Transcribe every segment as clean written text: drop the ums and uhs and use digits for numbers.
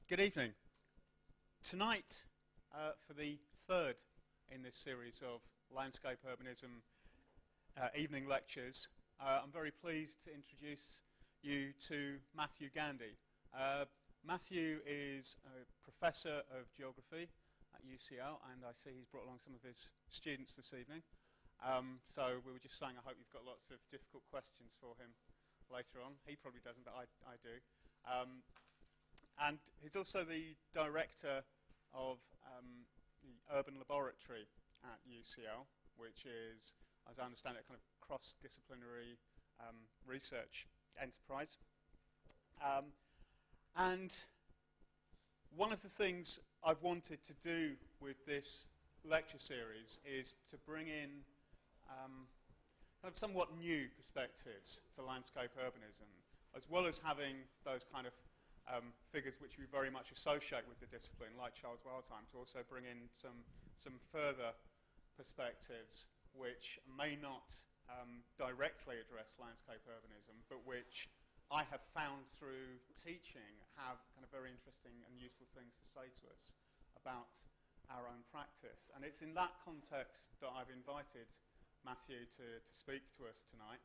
Good evening. Tonight, for the third in this series of landscape urbanism evening lectures, I'm very pleased to introduce you to Matthew Gandy. Matthew is a professor of geography at UCL, and I see he's brought along some of his students this evening. So we were just saying I hope you've got lots of difficult questions for him later on. He probably doesn't, but I do. And he's also the director of the Urban Laboratory at UCL, which is, as I understand it, a kind of cross-disciplinary research enterprise. And one of the things I've wanted to do with this lecture series is to bring in kind of somewhat new perspectives to landscape urbanism, as well as having those kind of figures which we very much associate with the discipline, like Charles Wildtime, to also bring in some further perspectives which may not directly address landscape urbanism, but which I have found through teaching have kind of very interesting and useful things to say to us about our own practice. And it's in that context that I've invited Matthew to speak to us tonight.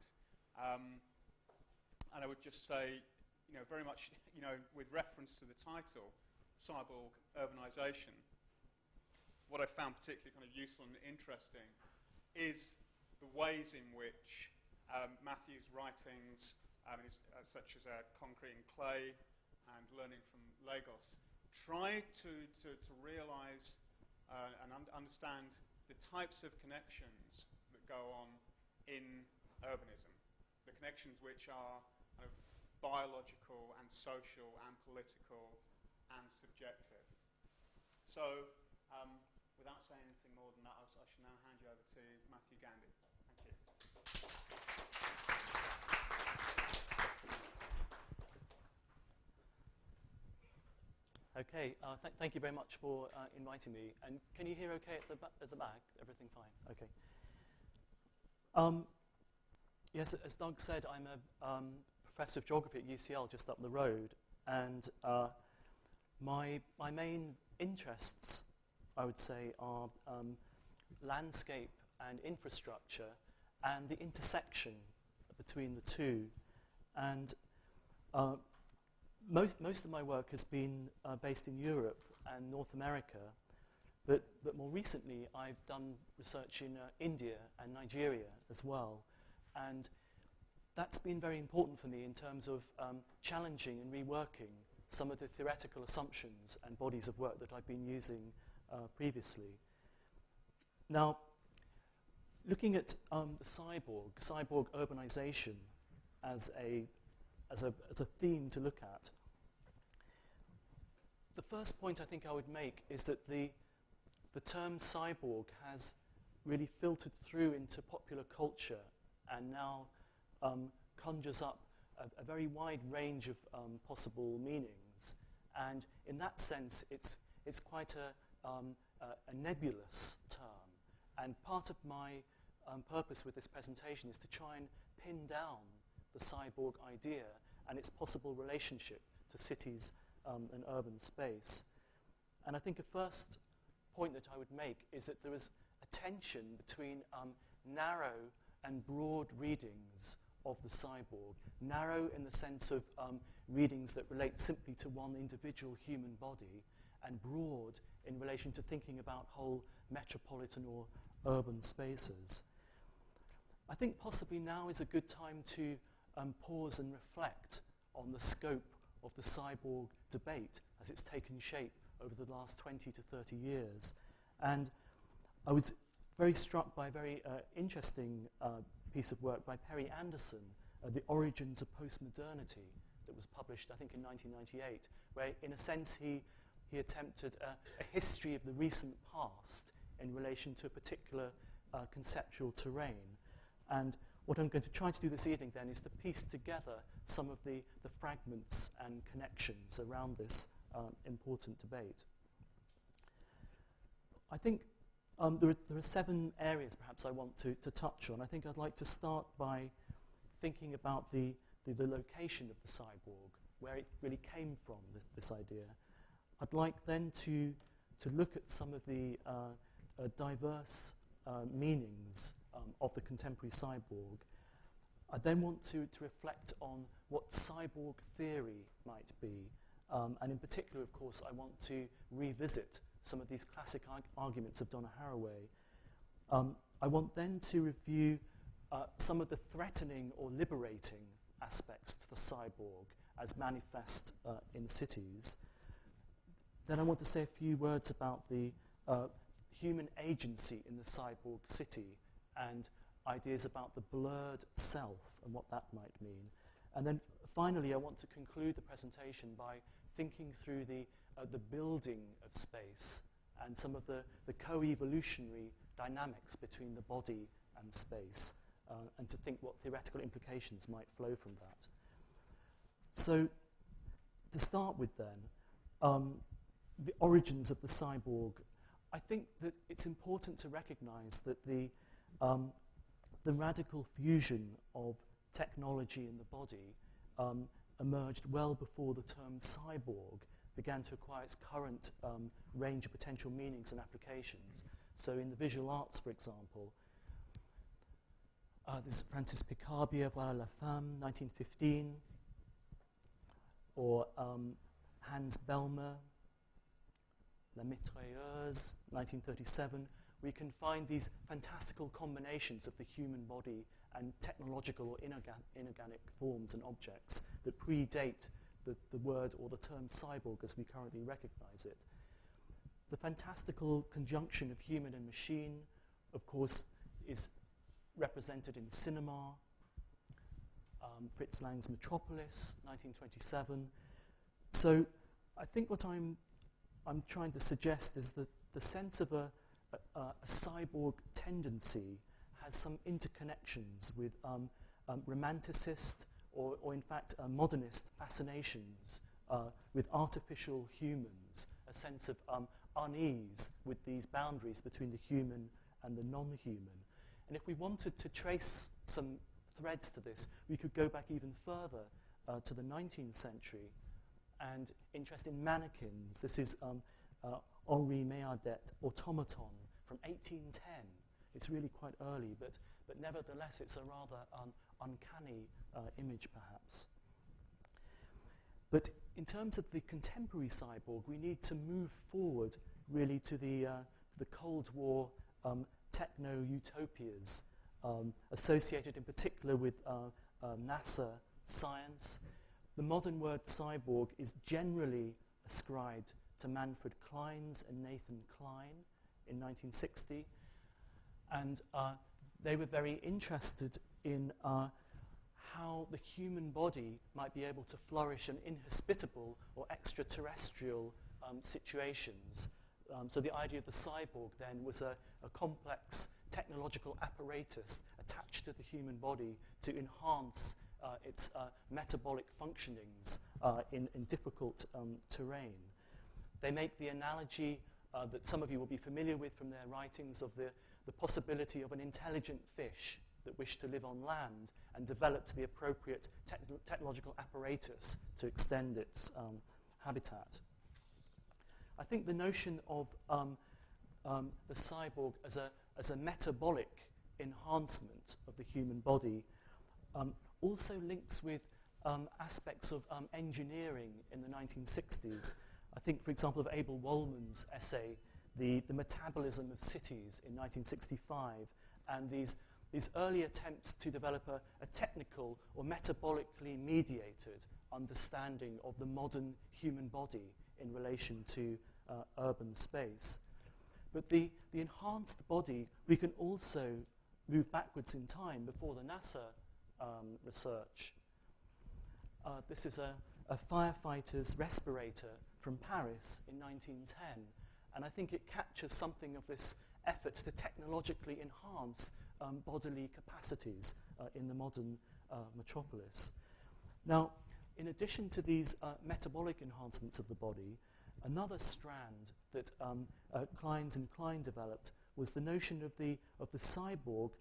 And I would just say, very much, with reference to the title, Cyborg Urbanisation, what I found particularly kind of useful and interesting is the ways in which Matthew's writings, such as Concrete and Clay and Learning from Lagos, try to realise and understand the types of connections that go on in urbanism, the connections which are kind of biological and social and political and subjective. So, without saying anything more than that, I shall now hand you over to Matthew Gandy. Thank you. Okay, thank you very much for inviting me. And can you hear okay at the back? Everything fine? Okay. Yes, as Doug said, I'm a professor of geography at UCL just up the road, and my main interests, I would say, are landscape and infrastructure and the intersection between the two. And most of my work has been based in Europe and North America, but more recently I've done research in India and Nigeria as well. And that's been very important for me in terms of challenging and reworking some of the theoretical assumptions and bodies of work that I've been using previously. Now, looking at the cyborg urbanisation as a theme to look at, the first point I think I would make is that the term cyborg has really filtered through into popular culture and now conjures up a very wide range of possible meanings. And in that sense, it's quite a nebulous term. And part of my purpose with this presentation is to try and pin down the cyborg idea and its possible relationship to cities and urban space. And I think a first point that I would make is that there is a tension between narrow and broad readings of the cyborg. Narrow in the sense of readings that relate simply to one individual human body, and broad in relation to thinking about whole metropolitan or urban spaces. I think possibly now is a good time to pause and reflect on the scope of the cyborg debate as it's taken shape over the last 20 to 30 years. And I was very struck by a very interesting piece of work by Perry Anderson, The Origins of Postmodernity, that was published, I think, in 1998, where, in a sense, he attempted a history of the recent past in relation to a particular conceptual terrain. And what I'm going to try to do this evening, then, is to piece together some of the fragments and connections around this important debate. I think there are 7 areas, perhaps, I want to touch on. I think I'd like to start by thinking about the location of the cyborg where it really came from, this idea. I'd like then to look at some of the diverse meanings of the contemporary cyborg. I then want to reflect on what cyborg theory might be. And in particular, of course, I want to revisit some of these classic arguments of Donna Haraway. I want then to review some of the threatening or liberating aspects to the cyborg as manifest in cities. Then I want to say a few words about the human agency in the cyborg city and ideas about the blurred self and what that might mean. And then finally, I want to conclude the presentation by thinking through the building of space and some of the co-evolutionary dynamics between the body and space, and to think what theoretical implications might flow from that. So, to start with then, the origins of the cyborg, I think that it's important to recognize that the radical fusion of technology and the body emerged well before the term cyborg began to acquire its current range of potential meanings and applications. So in the visual arts, for example, this is Francis Picabia, Voilà la femme, 1915, or Hans Bellmer, La Mitrailleuse, 1937. We can find these fantastical combinations of the human body and technological or inorganic forms and objects that predate the word or the term cyborg as we currently recognize it. The fantastical conjunction of human and machine, of course, is represented in cinema. Fritz Lang's Metropolis, 1927. So I think what I'm trying to suggest is that the sense of a cyborg tendency has some interconnections with romanticist or in fact modernist fascinations with artificial humans, a sense of unease with these boundaries between the human and the non-human. And if we wanted to trace some threads to this, we could go back even further to the 19th century and interest in mannequins. This is Henri Meillardet, Automaton, from 1810. It's really quite early, but nevertheless it's a rather uncanny image, perhaps. But in terms of the contemporary cyborg, we need to move forward really to the Cold War techno-utopias associated in particular with NASA science. The modern word cyborg is generally ascribed to Manfred Clynes and Nathan Klein in 1960. And they were very interested in how the human body might be able to flourish in inhospitable or extraterrestrial situations. So the idea of the cyborg then was a complex technological apparatus attached to the human body to enhance its metabolic functionings in difficult terrain. They make the analogy that some of you will be familiar with from their writings of the possibility of an intelligent fish that wished to live on land and developed the appropriate technological apparatus to extend its habitat. I think the notion of the cyborg as a metabolic enhancement of the human body also links with aspects of engineering in the 1960s. I think, for example, of Abel Wohlman's essay, The Metabolism of Cities in 1965, and these early attempts to develop a technical or metabolically mediated understanding of the modern human body in relation to urban space. But the enhanced body, we can also move backwards in time before the NASA research. This is a firefighter's respirator from Paris in 1910, and I think it captures something of this effort to technologically enhance bodily capacities in the modern metropolis. Now, in addition to these metabolic enhancements of the body, another strand that Clynes and Klein developed was the notion of the cyborg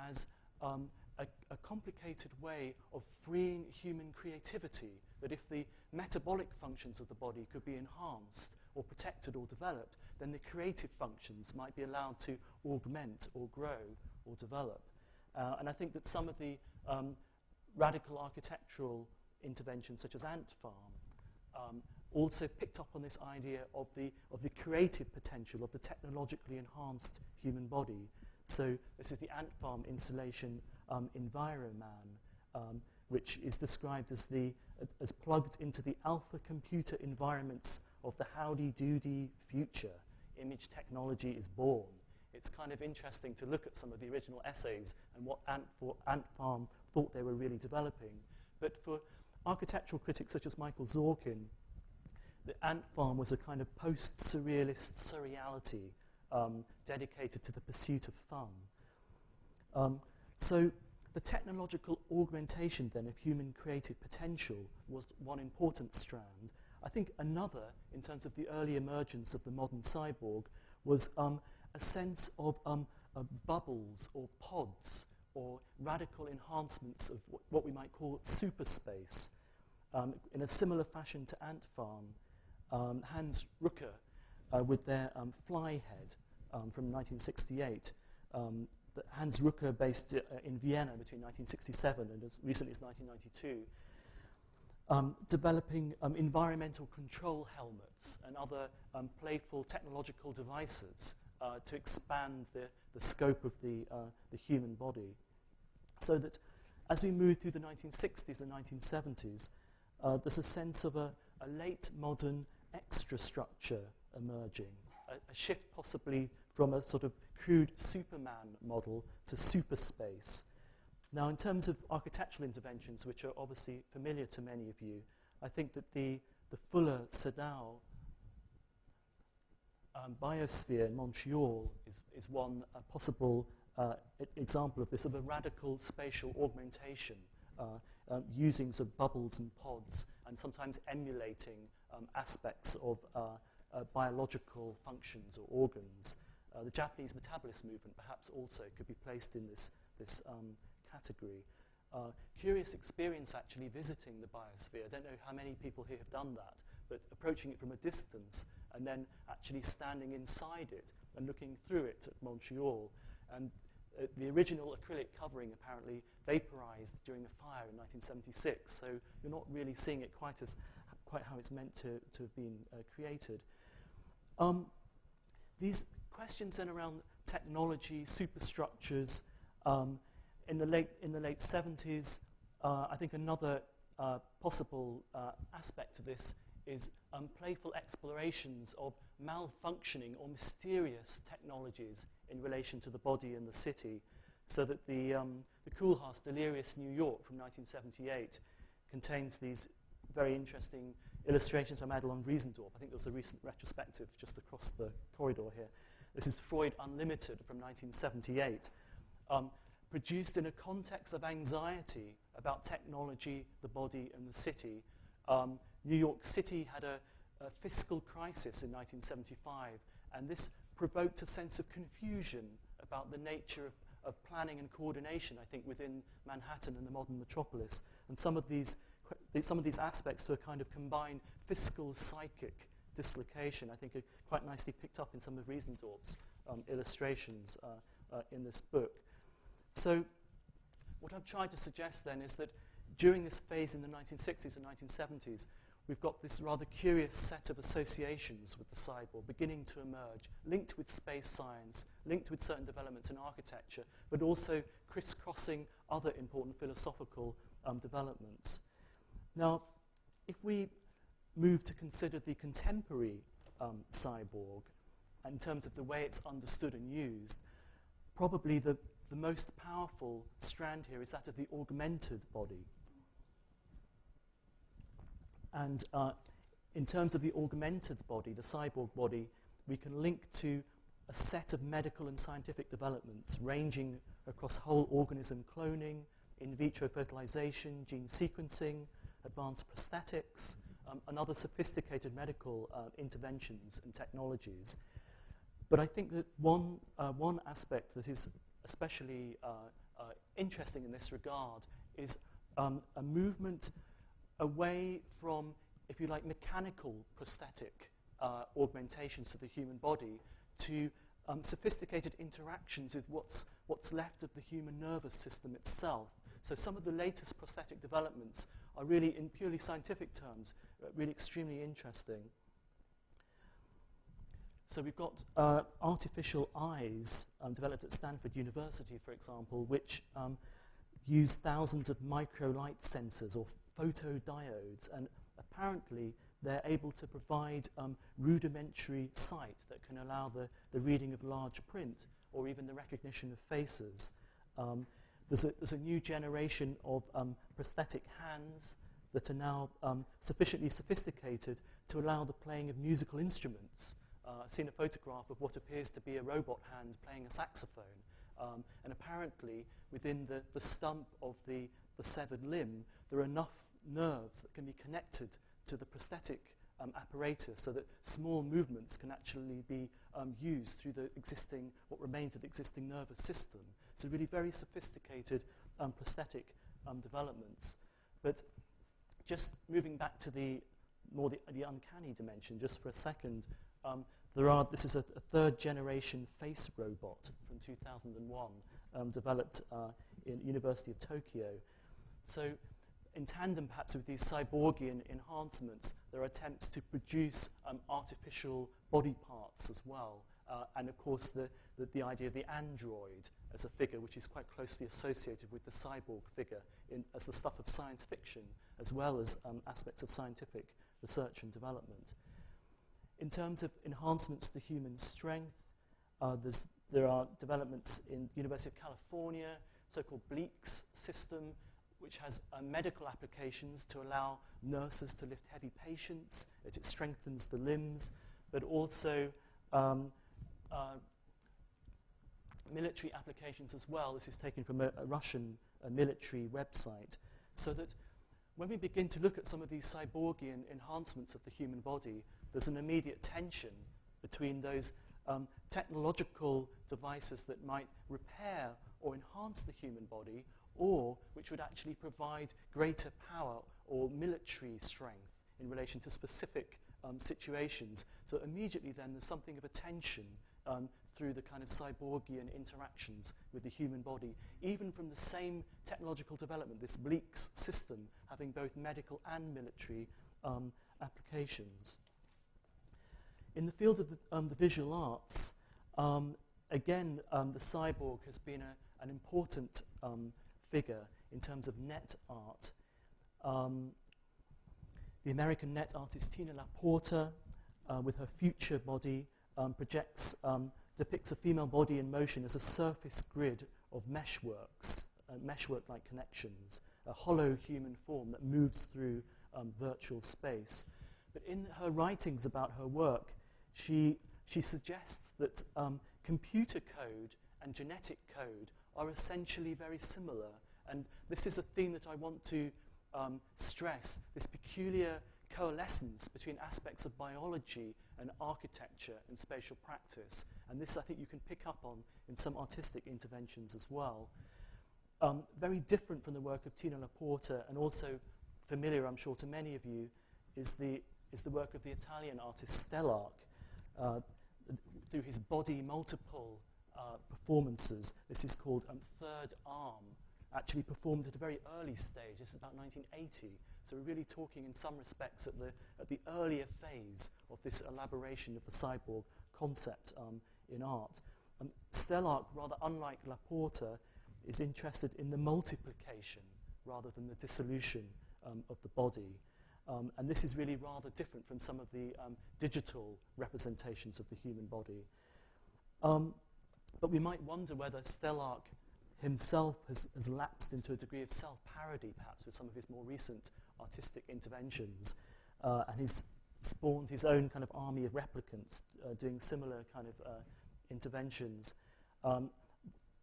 as a complicated way of freeing human creativity that if the metabolic functions of the body could be enhanced or protected or developed, then the creative functions might be allowed to augment or grow or develop. And I think that some of the radical architectural interventions, such as Ant Farm, also picked up on this idea of the creative potential of the technologically enhanced human body. So this is the Ant Farm installation, EnviroMan, which is described as plugged into the alpha computer environments of the howdy-doody future. Image technology is born. It's kind of interesting to look at some of the original essays and what Ant Farm thought they were really developing. But for architectural critics such as Michael Zorkin, the Ant Farm was a kind of post-surrealist surreality dedicated to the pursuit of fun. So the technological augmentation, then, of human creative potential was one important strand. I think another, in terms of the early emergence of the modern cyborg, was a sense of bubbles or pods or radical enhancements of what we might call superspace. In a similar fashion to Ant Farm, Hans Rucker, with their Flyhead from 1968, Hans Rucker, based in Vienna between 1967 and as recently as 1992, developing environmental control helmets and other playful technological devices to expand the scope of the human body. So that as we move through the 1960s and 1970s, there's a sense of a late modern extra structure emerging, a shift possibly from a sort of crude Superman model to superspace. Now, in terms of architectural interventions, which are obviously familiar to many of you, I think that the Fuller Sadao biosphere in Montreal is one possible example of this, of a radical spatial augmentation, using sort of bubbles and pods, and sometimes emulating aspects of biological functions or organs. The Japanese metabolist movement perhaps also could be placed in this category. Curious experience actually visiting the biosphere. I don't know how many people here have done that, but approaching it from a distance and then actually standing inside it and looking through it at Montreal. And the original acrylic covering apparently vaporized during a fire in 1976, so you're not really seeing it quite how it's meant to have been created. These questions then around technology, superstructures, in the late 70s, I think another possible aspect to this is playful explorations of malfunctioning or mysterious technologies in relation to the body and the city, so that the Koolhaas Delirious New York from 1978 contains these very interesting illustrations by Madelon Riesendorf. I think there was a recent retrospective just across the corridor here. This is Freud Unlimited from 1978, produced in a context of anxiety about technology, the body, and the city. New York City had a fiscal crisis in 1975, and this provoked a sense of confusion about the nature of planning and coordination, I think, within Manhattan and the modern metropolis. And some of these aspects to a kind of combined fiscal psychic dislocation, I think, are quite nicely picked up in some of Riesendorf's illustrations in this book. So what I've tried to suggest then is that during this phase in the 1960s and 1970s, we've got this rather curious set of associations with the cyborg beginning to emerge, linked with space science, linked with certain developments in architecture, but also crisscrossing other important philosophical developments. Now, if we move to consider the contemporary cyborg, in terms of the way it's understood and used, probably the most powerful strand here is that of the augmented body. And in terms of the augmented body, the cyborg body, we can link to a set of medical and scientific developments ranging across whole organism cloning, in vitro fertilization, gene sequencing, advanced prosthetics, and other sophisticated medical interventions and technologies. But I think that one aspect that is especially interesting in this regard is a movement away from, if you like, mechanical prosthetic augmentations to the human body to sophisticated interactions with what's left of the human nervous system itself. So some of the latest prosthetic developments are really, in purely scientific terms, really extremely interesting. So we've got artificial eyes developed at Stanford University, for example, which use thousands of microlight sensors or photodiodes, and apparently they're able to provide rudimentary sight that can allow the reading of large print or even the recognition of faces. There's a new generation of prosthetic hands that are now sufficiently sophisticated to allow the playing of musical instruments. I've seen a photograph of what appears to be a robot hand playing a saxophone. And apparently, within the stump of the severed limb, there are enough nerves that can be connected to the prosthetic apparatus so that small movements can actually be used through what remains of the existing nervous system. So really very sophisticated prosthetic developments. But just moving back to the uncanny dimension just for a second, this is a third generation face robot from 2001 developed in University of Tokyo. So in tandem perhaps with these cyborgian enhancements, there are attempts to produce artificial body parts as well. And of course the idea of the android as a figure which is quite closely associated with the cyborg figure as the stuff of science fiction as well as aspects of scientific research and development. In terms of enhancements to human strength, there are developments in the University of California, so-called Bleek's system, which has medical applications to allow nurses to lift heavy patients. It strengthens the limbs, but also military applications as well. This is taken from a Russian military website. So that when we begin to look at some of these cyborgian enhancements of the human body, there's an immediate tension between those technological devices that might repair or enhance the human body, or which would actually provide greater power or military strength in relation to specific situations. So immediately then there's something of a tension through the kind of cyborgian interactions with the human body, even from the same technological development, this Bleek's system having both medical and military applications. In the field of the visual arts, again, the cyborg has been an important figure in terms of net art. The American net artist Tina LaPorta, with her future body, depicts a female body in motion as a surface grid of meshworks, meshwork-like connections, a hollow human form that moves through virtual space. But in her writings about her work, she suggests that computer code and genetic code are essentially very similar. And this is a theme that I want to stress, this peculiar coalescence between aspects of biology and architecture and spatial practice. And this I think you can pick up on in some artistic interventions as well. Very different from the work of Tina LaPorta, and also familiar, I'm sure, to many of you, is the work of the Italian artist Stellark, through his body multiple performances. This is called Third Arm, actually performed at a very early stage. This is about 1980. So we're really talking in some respects at the earlier phase of this elaboration of the cyborg concept in art. Stellark, rather unlike LaPorta, is interested in the multiplication rather than the dissolution of the body. And this is really rather different from some of the digital representations of the human body. But we might wonder whether Stellark himself has lapsed into a degree of self-parody, perhaps, with some of his more recent artistic interventions. And he's spawned his own kind of army of replicants doing similar kind of interventions.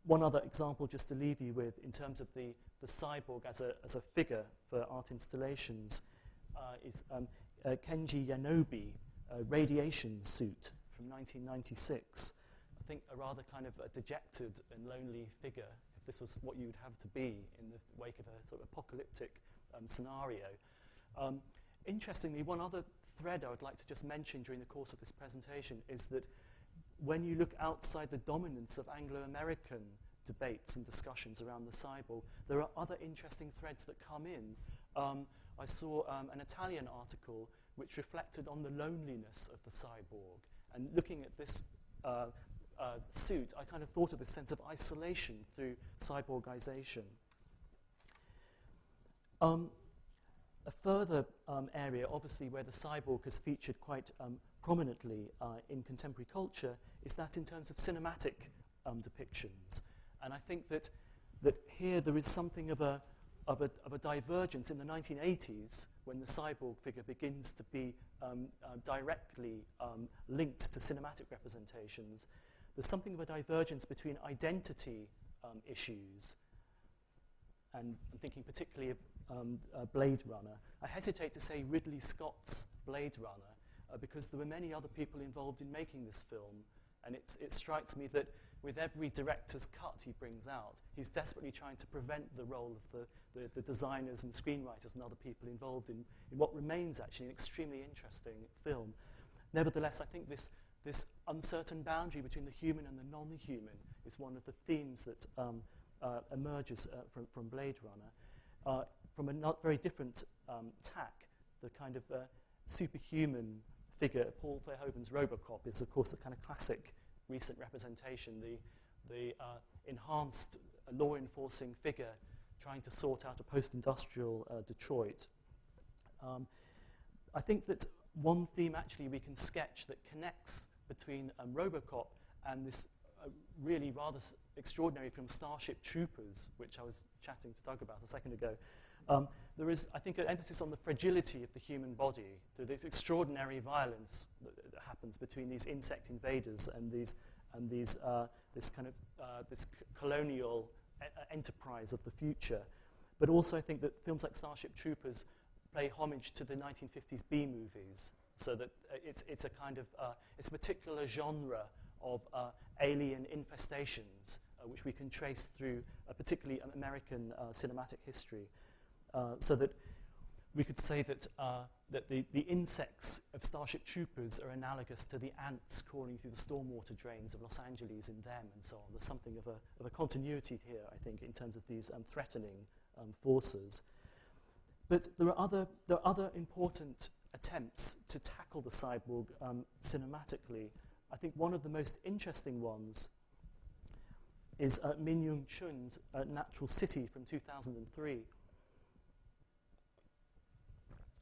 One other example just to leave you with in terms of the cyborg as a figure for art installations is Kenji Yanobe, a radiation suit from 1996. I think a rather kind of a dejected and lonely figure, if this was what you would have to be in the wake of a sort of apocalyptic scenario. Interestingly, one other thread I would like to just mention during the course of this presentation is that when you look outside the dominance of Anglo-American debates and discussions around the cyborg, there are other interesting threads that come in. I saw an Italian article which reflected on the loneliness of the cyborg. And looking at this suit, I kind of thought of this sense of isolation through cyborgization. A further area, obviously, where the cyborg has featured quite prominently in contemporary culture is that in terms of cinematic depictions. And I think that here there is something of a divergence in the 1980s when the cyborg figure begins to be directly linked to cinematic representations. There's something of a divergence between identity issues, and I'm thinking particularly of Blade Runner. I hesitate to say Ridley Scott's Blade Runner because there were many other people involved in making this film, and it strikes me that with every director's cut he brings out, he's desperately trying to prevent the role of the designers and screenwriters and other people involved in what remains actually an extremely interesting film. Nevertheless, I think this uncertain boundary between the human and the non-human is one of the themes that emerges from Blade Runner. From a not very different tack, the kind of superhuman figure, Paul Verhoeven's Robocop, is of course a kind of classic recent representation, the enhanced law-enforcing figure trying to sort out a post-industrial Detroit. I think that one theme actually we can sketch that connects between Robocop and this really rather extraordinary film Starship Troopers, which I was chatting to Doug about a second ago. There is, I think, an emphasis on the fragility of the human body, through this extraordinary violence that happens between these insect invaders and this colonial enterprise of the future. But also, I think that films like Starship Troopers pay homage to the 1950s B movies, so that it's a kind of it's a particular genre of alien infestations, which we can trace through a particularly American cinematic history. So that we could say that, that the insects of Starship Troopers are analogous to the ants crawling through the stormwater drains of Los Angeles in them, and so on. There's something of a continuity here, I think, in terms of these threatening forces. But there are other important attempts to tackle the cyborg cinematically. I think one of the most interesting ones is Min Young Chun's Natural City from 2003,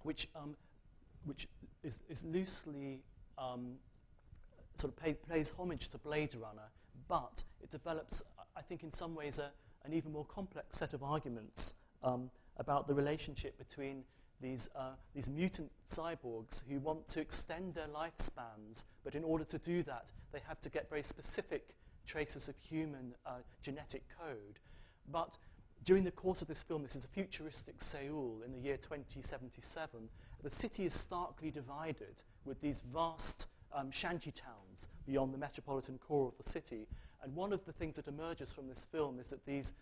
which is loosely sort of pays homage to Blade Runner, but it develops, I think, in some ways an even more complex set of arguments about the relationship between these mutant cyborgs who want to extend their lifespans, but in order to do that, they have to get very specific traces of human genetic code. But during the course of this film, this is a futuristic Seoul in the year 2077. The city is starkly divided with these vast shanty towns beyond the metropolitan core of the city. And one of the things that emerges from this film is that these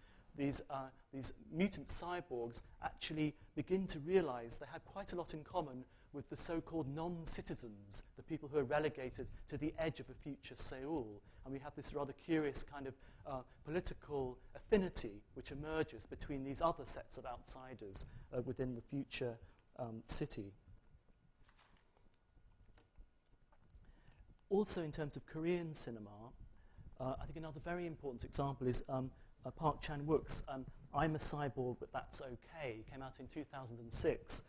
mutant cyborgs actually begin to realize they have quite a lot in common with the so-called non-citizens, the people who are relegated to the edge of a future Seoul. And we have this rather curious kind of political affinity which emerges between these other sets of outsiders within the future city. Also, in terms of Korean cinema, I think another very important example is Park Chan-wook's I'm a Cyborg, But That's Okay, came out in 2006.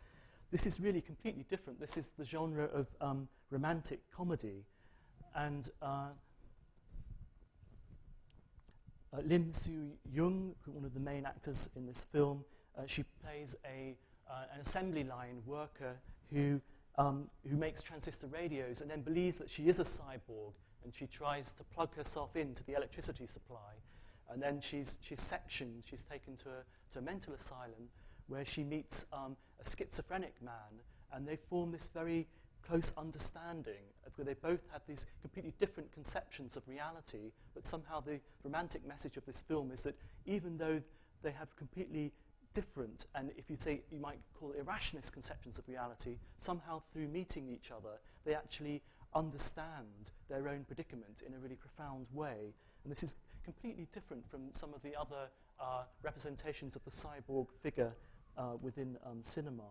This is really completely different. This is the genre of romantic comedy. And Lim Soo-young, one of the main actors in this film, she plays an assembly line worker who makes transistor radios and then believes that she is a cyborg, and she tries to plug herself into the electricity supply. And then she's sectioned, she's taken to a mental asylum where she meets a schizophrenic man, and they form this very close understanding where they both have these completely different conceptions of reality, but somehow the romantic message of this film is that even though they have completely different, and if you say, you might call it irrationalist conceptions of reality, somehow through meeting each other, they actually understand their own predicament in a really profound way. And this is completely different from some of the other representations of the cyborg figure within cinema.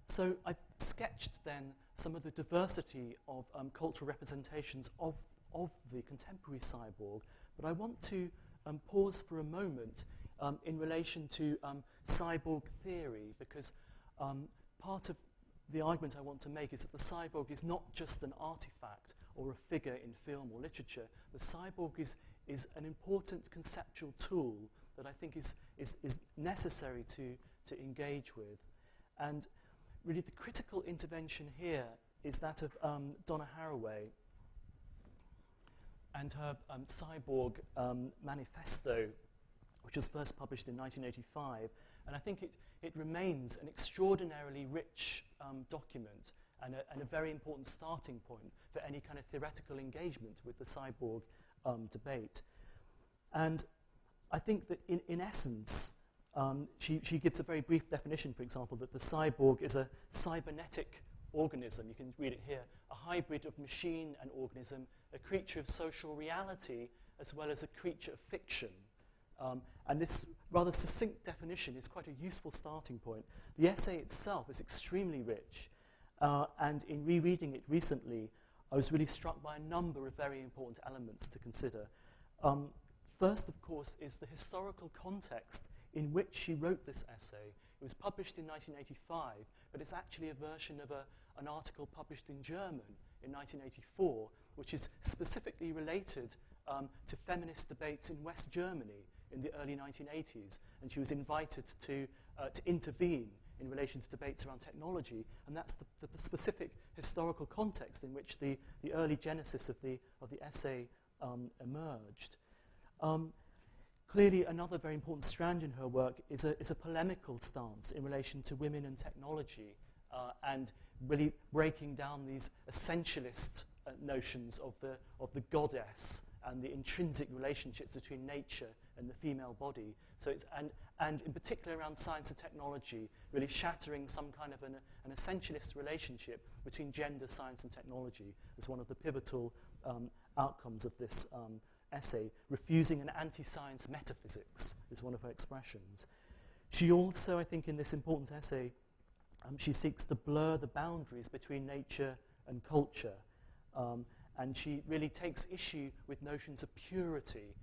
So I've sketched then some of the diversity of cultural representations of the contemporary cyborg, but I want to pause for a moment in relation to cyborg theory, because part of the argument I want to make is that the cyborg is not just an artifact or a figure in film or literature. The cyborg is an important conceptual tool that I think is necessary to engage with. And really the critical intervention here is that of Donna Haraway and her Cyborg Manifesto, which was first published in 1985. And I think it remains an extraordinarily rich document and a very important starting point for any kind of theoretical engagement with the cyborg debate. And I think that in essence, she gives a very brief definition, for example, that the cyborg is a cybernetic organism. You can read it here: a hybrid of machine and organism, a creature of social reality, as well as a creature of fiction. And this rather succinct definition is quite a useful starting point. The essay itself is extremely rich, and in rereading it recently, I was really struck by a number of very important elements to consider. First, of course, is the historical context in which she wrote this essay. It was published in 1985, but it's actually a version of an article published in German in 1984, which is specifically related to feminist debates in West Germany in the early 1980s. And she was invited to intervene in relation to debates around technology, and that's the specific historical context in which the early genesis of the essay emerged. Clearly, another very important strand in her work is a polemical stance in relation to women and technology, and really breaking down these essentialist notions of the goddess and the intrinsic relationships between nature and the female body. So it's and in particular around science and technology, really shattering some kind of an essentialist relationship between gender, science, and technology as one of the pivotal outcomes of this essay. Refusing an anti-science metaphysics is one of her expressions. She also, I think, in this important essay, she seeks to blur the boundaries between nature and culture. And she really takes issue with notions of purity.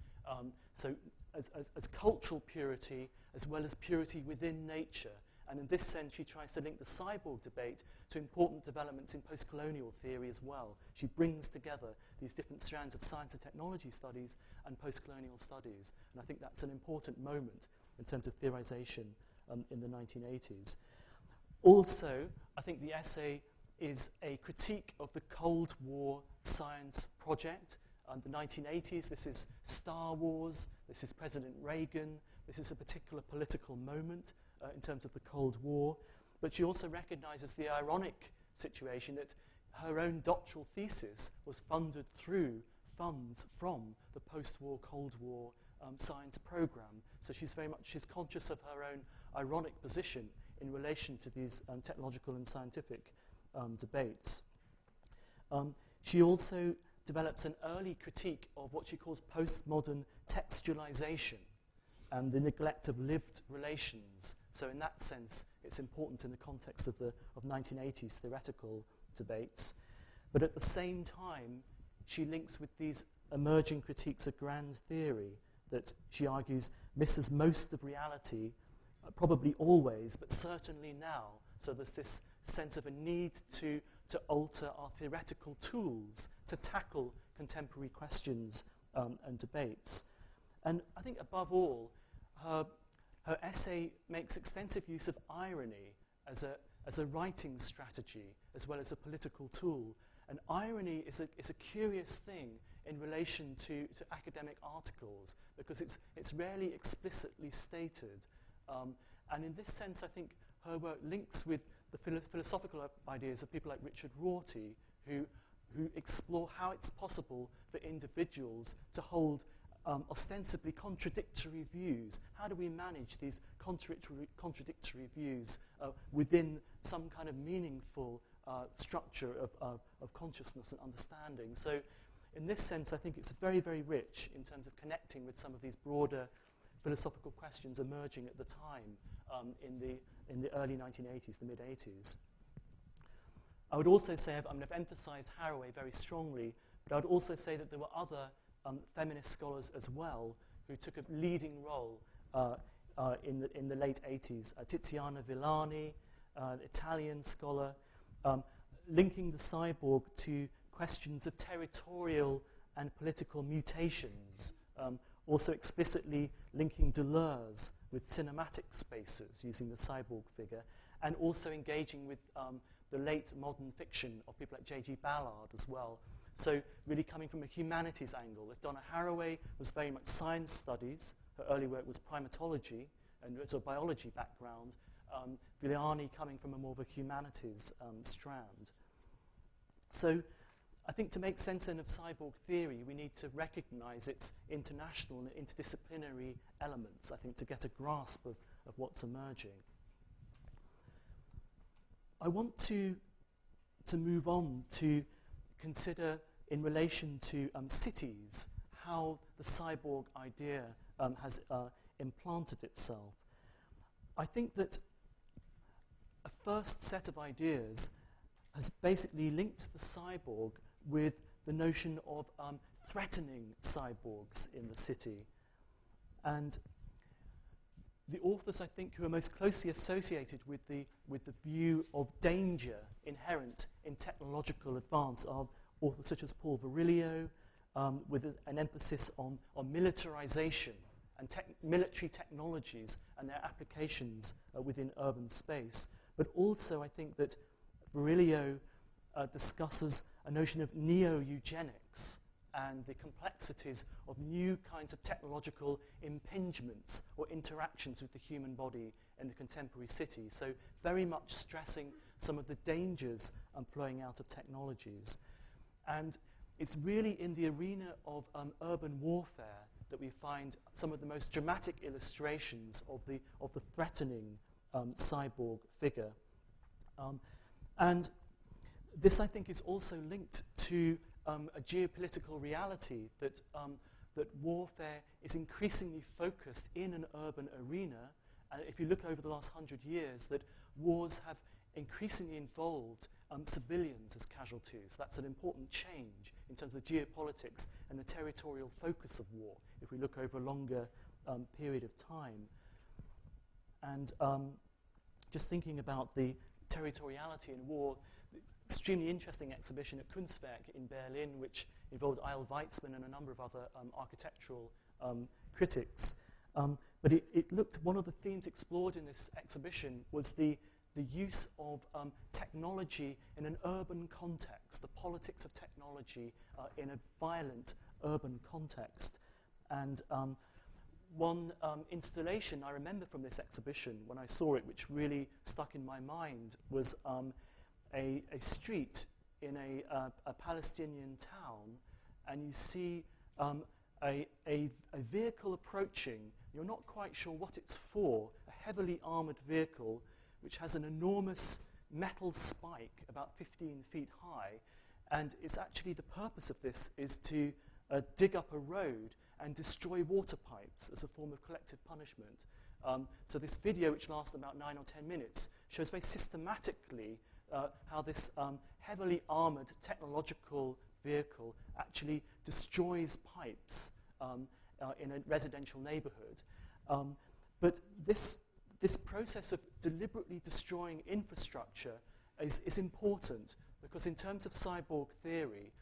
So as cultural purity, as well as purity within nature. And in this sense, she tries to link the cyborg debate to important developments in post-colonial theory as well. She brings together these different strands of science and technology studies and post-colonial studies. And I think that's an important moment in terms of theorization in the 1980s. Also, I think the essay is a critique of the Cold War science project. The 1980s, this is Star Wars, this is President Reagan, this is a particular political moment in terms of the Cold War. But she also recognizes the ironic situation that her own doctoral thesis was funded through funds from the post-war Cold War science program. So she's conscious of her own ironic position in relation to these technological and scientific debates. She also develops an early critique of what she calls postmodern textualization and the neglect of lived relations. So in that sense, it's important in the context of 1980s theoretical debates. But at the same time, she links with these emerging critiques of grand theory that she argues misses most of reality, probably always, but certainly now. So there's this sense of a need to alter our theoretical tools to tackle contemporary questions and debates. And I think above all, her essay makes extensive use of irony as a writing strategy as well as a political tool. And irony is a curious thing in relation to academic articles because it's rarely explicitly stated. And in this sense, I think her work links with the philosophical ideas of people like Richard Rorty, who explore how it's possible for individuals to hold ostensibly contradictory views. How do we manage these contradictory views within some kind of meaningful structure of consciousness and understanding? So in this sense, I think it's very, very rich in terms of connecting with some of these broader philosophical questions emerging at the time in the early 1980s, the mid-80s. I would also say, I've emphasized Haraway very strongly, but I would also say that there were other feminist scholars as well who took a leading role in the late 80s. Tiziana Villani, Italian scholar, linking the cyborg to questions of territorial and political mutations, also explicitly linking Deleuze with cinematic spaces using the cyborg figure, and also engaging with the late modern fiction of people like J.G. Ballard as well. So really coming from a humanities angle. If Donna Haraway was very much science studies, her early work was primatology and sort of biology background, Villani coming from a more of a humanities strand. So I think to make sense then of cyborg theory, we need to recognize its international and interdisciplinary elements, I think, to get a grasp of what's emerging. I want to move on to consider, in relation to cities, how the cyborg idea has implanted itself. I think that a first set of ideas has basically linked the cyborg with the notion of threatening cyborgs in the city. And the authors, I think, who are most closely associated with the view of danger inherent in technological advance are authors such as Paul Virilio, with an emphasis on militarization and military technologies and their applications within urban space. But also, I think that Virilio discusses a notion of neo-eugenics and the complexities of new kinds of technological impingements or interactions with the human body in the contemporary city. So very much stressing some of the dangers flowing out of technologies. And it's really in the arena of urban warfare that we find some of the most dramatic illustrations of the threatening cyborg figure. And this, I think, is also linked to a geopolitical reality that warfare is increasingly focused in an urban arena. And if you look over the last 100 years, that wars have increasingly involved civilians as casualties. That's an important change in terms of the geopolitics and the territorial focus of war, if we look over a longer period of time. And just thinking about the territoriality in war, extremely interesting exhibition at Kunstwerk in Berlin, which involved Eyal Weizmann and a number of other architectural critics. But it looked, one of the themes explored in this exhibition was the use of technology in an urban context, the politics of technology in a violent urban context. And one installation I remember from this exhibition when I saw it, which really stuck in my mind, was a street in a Palestinian town, and you see a vehicle approaching. You're not quite sure what it's for, a heavily armored vehicle which has an enormous metal spike about 15 feet high, and it's actually, the purpose of this is to dig up a road and destroy water pipes as a form of collective punishment. So this video, which lasts about 9 or 10 minutes, shows very systematically how this heavily armored technological vehicle actually destroys pipes in a residential neighborhood. But this process of deliberately destroying infrastructure is important, because in terms of cyborg theory,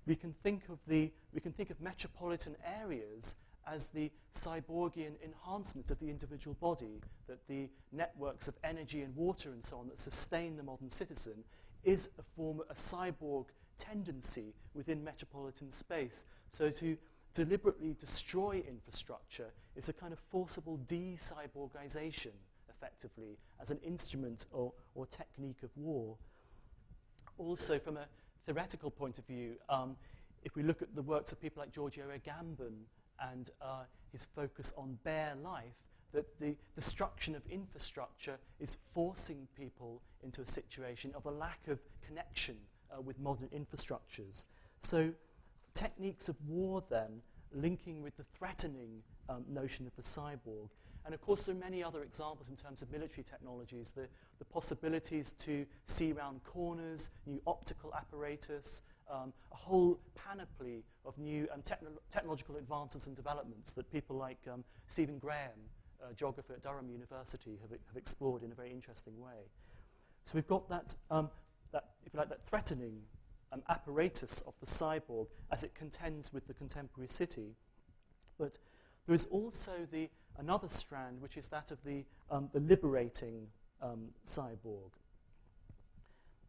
we can think of metropolitan areas as the cyborgian enhancement of the individual body, that the networks of energy and water and so on that sustain the modern citizen is a cyborg tendency within metropolitan space. So to deliberately destroy infrastructure is a kind of forcible de-cyborgization, effectively, as an instrument or technique of war. Also, from a theoretical point of view, if we look at the works of people like Giorgio Agamben and his focus on bare life, that the destruction of infrastructure is forcing people into a situation of a lack of connection with modern infrastructures. So techniques of war then, linking with the threatening notion of the cyborg. And of course there are many other examples in terms of military technologies, the possibilities to see round corners, new optical apparatus, a whole panoply of new technological advances and developments that people like Stephen Graham, geographer at Durham University, have explored in a very interesting way. So we've got that, if you like, that threatening apparatus of the cyborg as it contends with the contemporary city. But there is also another strand, which is that of the liberating cyborg.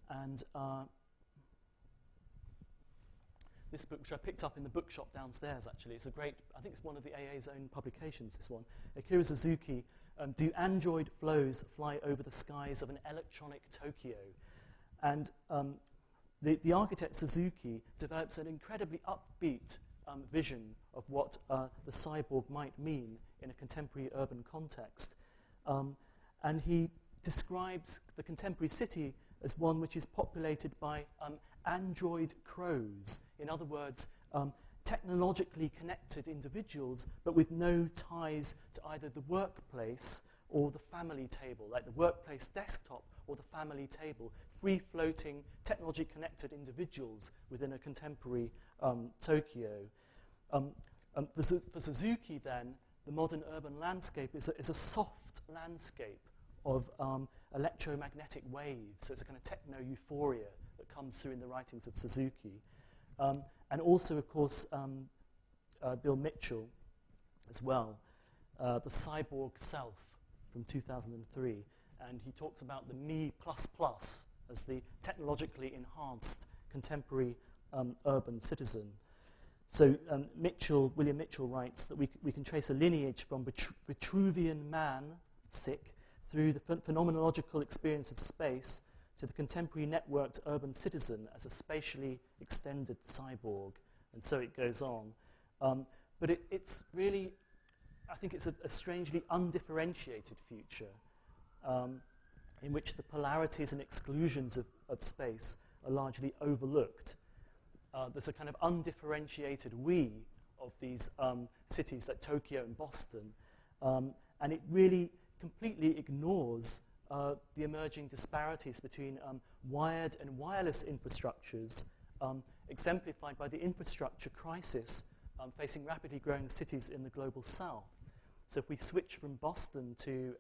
And this book, which I picked up in the bookshop downstairs, actually, it's a great, I think it's one of the AA's own publications, this one. Akira Suzuki, Do Android Flows Fly Over the Skies of an Electronic Tokyo? And the architect Suzuki develops an incredibly upbeat vision of what the cyborg might mean in a contemporary urban context. And he describes the contemporary city as one which is populated by android crows. In other words, technologically connected individuals, but with no ties to either the workplace or the family table, like the workplace desktop or the family table, free-floating, technologically connected individuals within a contemporary Tokyo. For Suzuki, then, the modern urban landscape is a soft landscape of electromagnetic waves. So it's a kind of techno-euphoria that comes through in the writings of Suzuki. And also, of course, Bill Mitchell as well, the cyborg self from 2003. And he talks about the Me++ as the technologically enhanced contemporary urban citizen. So William Mitchell writes that we can trace a lineage from Vitruvian man, sick, through the phenomenological experience of space to the contemporary networked urban citizen as a spatially extended cyborg. And so it goes on. But it's really, I think it's a strangely undifferentiated future in which the polarities and exclusions of space are largely overlooked. There's a kind of undifferentiated we of these cities like Tokyo and Boston, and it really completely ignores the emerging disparities between wired and wireless infrastructures, exemplified by the infrastructure crisis facing rapidly growing cities in the global south. So if we switch from Boston to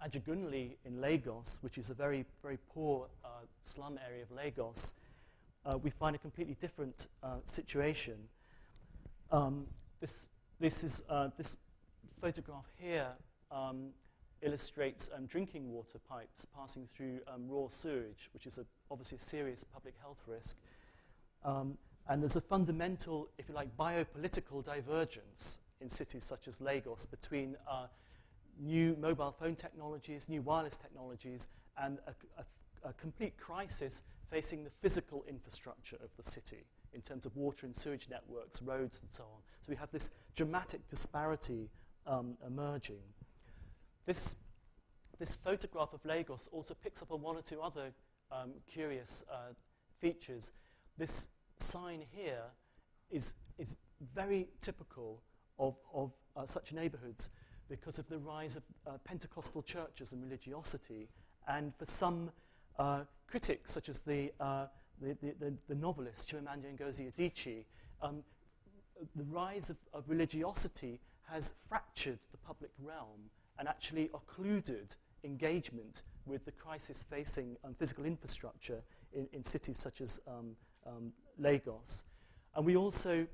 Ajagunle in Lagos, which is a very, very poor slum area of Lagos, we find a completely different situation. This photograph here illustrates drinking water pipes passing through raw sewage, which is obviously a serious public health risk. And there's a fundamental, if you like, biopolitical divergence in cities such as Lagos between new mobile phone technologies, new wireless technologies, and a complete crisis facing the physical infrastructure of the city in terms of water and sewage networks, roads, and so on. So we have this dramatic disparity emerging. This photograph of Lagos also picks up on one or two other curious features. This sign here is very typical of such neighborhoods because of the rise of Pentecostal churches and religiosity. And for some critics, such as the novelist Chimamanda Ngozi Adichie, the rise of religiosity has fractured the public realm and actually occluded engagement with the crisis facing physical infrastructure in cities such as Lagos. And we also,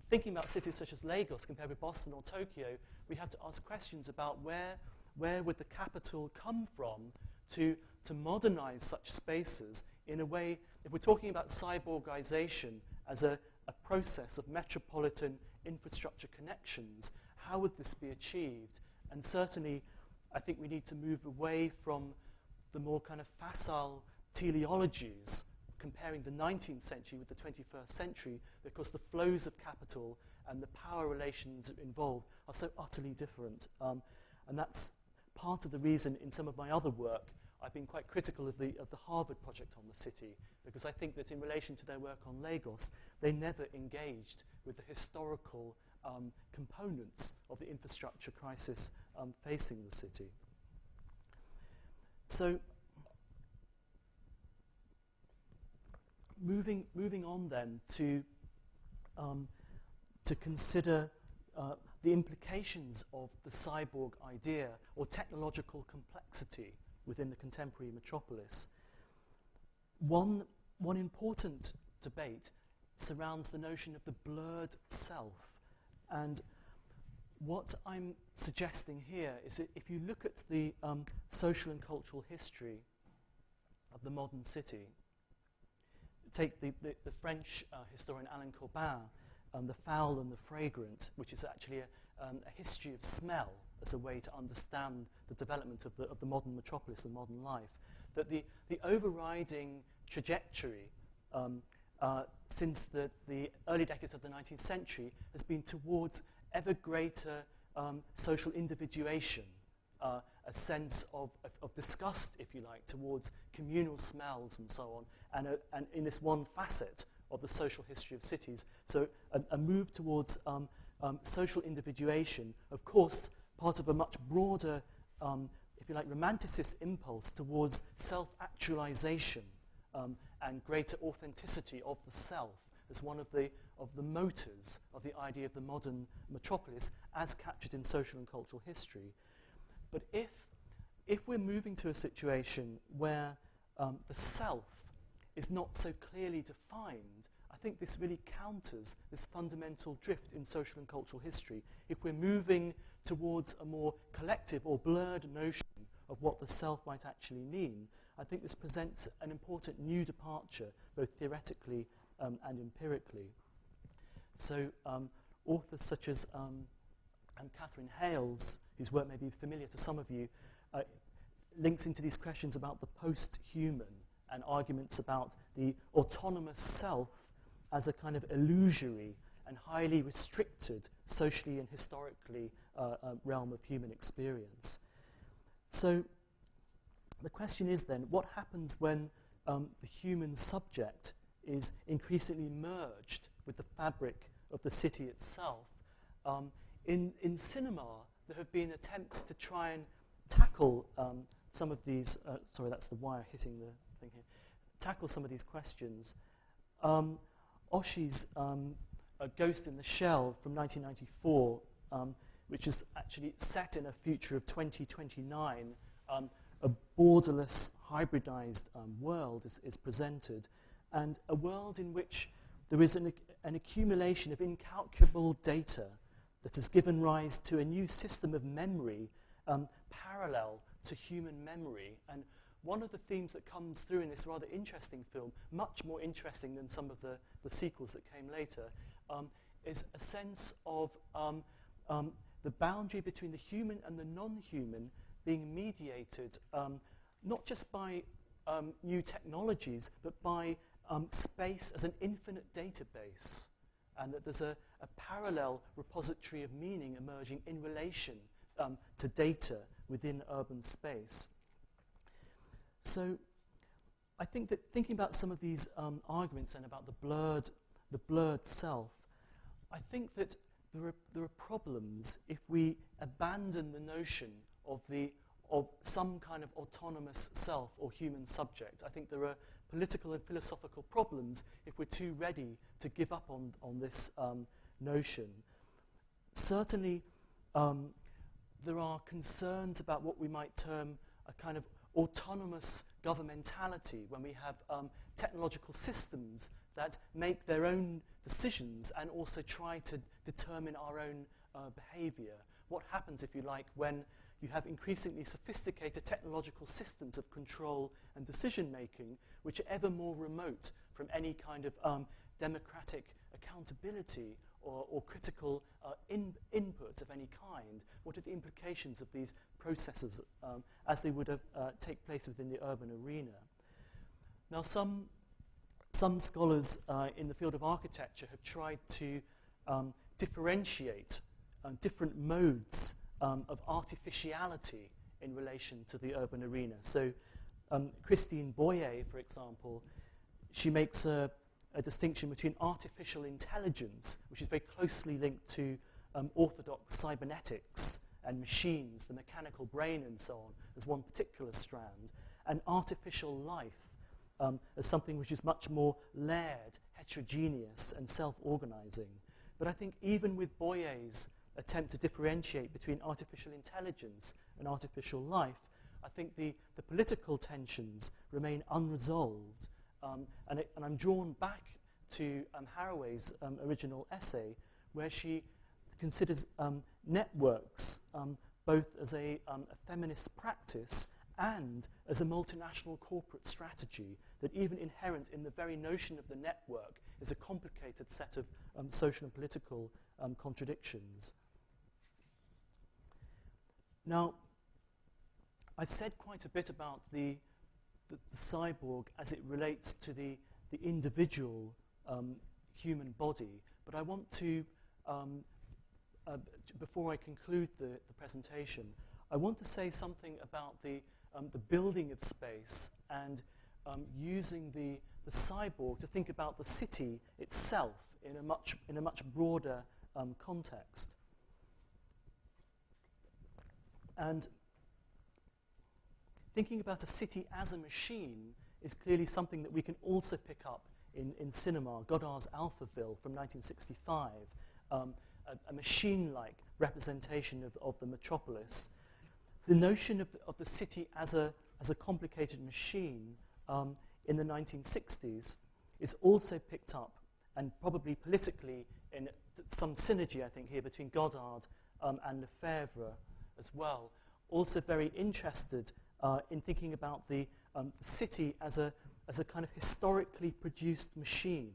thinking about cities such as Lagos compared with Boston or Tokyo, we have to ask questions about where would the capital come from to modernize such spaces in a way, if we're talking about cyborgization as a process of metropolitan infrastructure connections, how would this be achieved? And certainly, I think we need to move away from the more kind of facile teleologies comparing the 19th century with the 21st century because the flows of capital and the power relations involved are so utterly different. And that's part of the reason in some of my other work I've been quite critical of the Harvard project on the city, because I think that in relation to their work on Lagos, they never engaged with the historical components of the infrastructure crisis facing the city. So, moving on then to consider the implications of the cyborg idea or technological complexity within the contemporary metropolis. One important debate surrounds the notion of the blurred self. And what I'm suggesting here is that if you look at the social and cultural history of the modern city, take the French historian Alain Corbin, The Foul and the Fragrant, which is actually a history of smell as a way to understand the development of the modern metropolis and modern life, that the overriding trajectory since the early decades of the 19th century has been towards ever greater social individuation, a sense of disgust, if you like, towards communal smells and so on, and in this one facet of the social history of cities. So a move towards social individuation, of course, part of a much broader, if you like, romanticist impulse towards self-actualization and greater authenticity of the self as one of the motors of the idea of the modern metropolis as captured in social and cultural history. But if we're moving to a situation where the self is not so clearly defined, I think this really counters this fundamental drift in social and cultural history. If we're moving towards a more collective or blurred notion of what the self might actually mean, I think this presents an important new departure, both theoretically and empirically. So authors such as Catherine Hales, whose work may be familiar to some of you, links into these questions about the post-human and arguments about the autonomous self as a kind of illusory and highly restricted socially and historically realm of human experience. So the question is then, what happens when the human subject is increasingly merged with the fabric of the city itself? In cinema, there have been attempts to try and tackle some of these, sorry, that's the wire hitting the thing here, tackle some of these questions. Oshi's A Ghost in the Shell from 1994, which is actually set in a future of 2029, a borderless, hybridized world is presented, and a world in which there is an accumulation of incalculable data that has given rise to a new system of memory parallel to human memory. And one of the themes that comes through in this rather interesting film, much more interesting than some of the sequels that came later, is a sense of the boundary between the human and the non-human being mediated not just by new technologies, but by space as an infinite database, and that there's a parallel repository of meaning emerging in relation to data within urban space. So I think that thinking about some of these arguments then about the blurred self, I think that there are problems if we abandon the notion of some kind of autonomous self or human subject. I think there are political and philosophical problems if we're too ready to give up on this notion. Certainly, there are concerns about what we might term a kind of autonomous governmentality when we have technological systems that make their own decisions and also try to determine our own behavior. What happens, if you like, when you have increasingly sophisticated technological systems of control and decision-making which are ever more remote from any kind of democratic accountability or critical input of any kind? What are the implications of these processes as they would have take place within the urban arena? Now, some some scholars in the field of architecture have tried to differentiate different modes of artificiality in relation to the urban arena. So Christine Boyer, for example, she makes a distinction between artificial intelligence, which is very closely linked to orthodox cybernetics and machines, the mechanical brain and so on, as one particular strand, and artificial life as something which is much more layered, heterogeneous, and self-organizing. But I think even with Boyer's attempt to differentiate between artificial intelligence and artificial life, I think the political tensions remain unresolved. And I'm drawn back to Haraway's original essay, where she considers networks both as a feminist practice and as a multinational corporate strategy, that even inherent in the very notion of the network is a complicated set of social and political contradictions. Now, I've said quite a bit about the cyborg as it relates to the individual human body, but I want to, before I conclude the presentation, I want to say something about the building of space and using the cyborg to think about the city itself in a much broader context. And thinking about a city as a machine is clearly something that we can also pick up in cinema. Godard's Alphaville from 1965, a machine-like representation of the metropolis. The notion of the city as a complicated machine in the 1960s is also picked up, and probably politically in some synergy, I think, here between Godard and Lefebvre as well. Also very interested in thinking about the city as a kind of historically produced machine,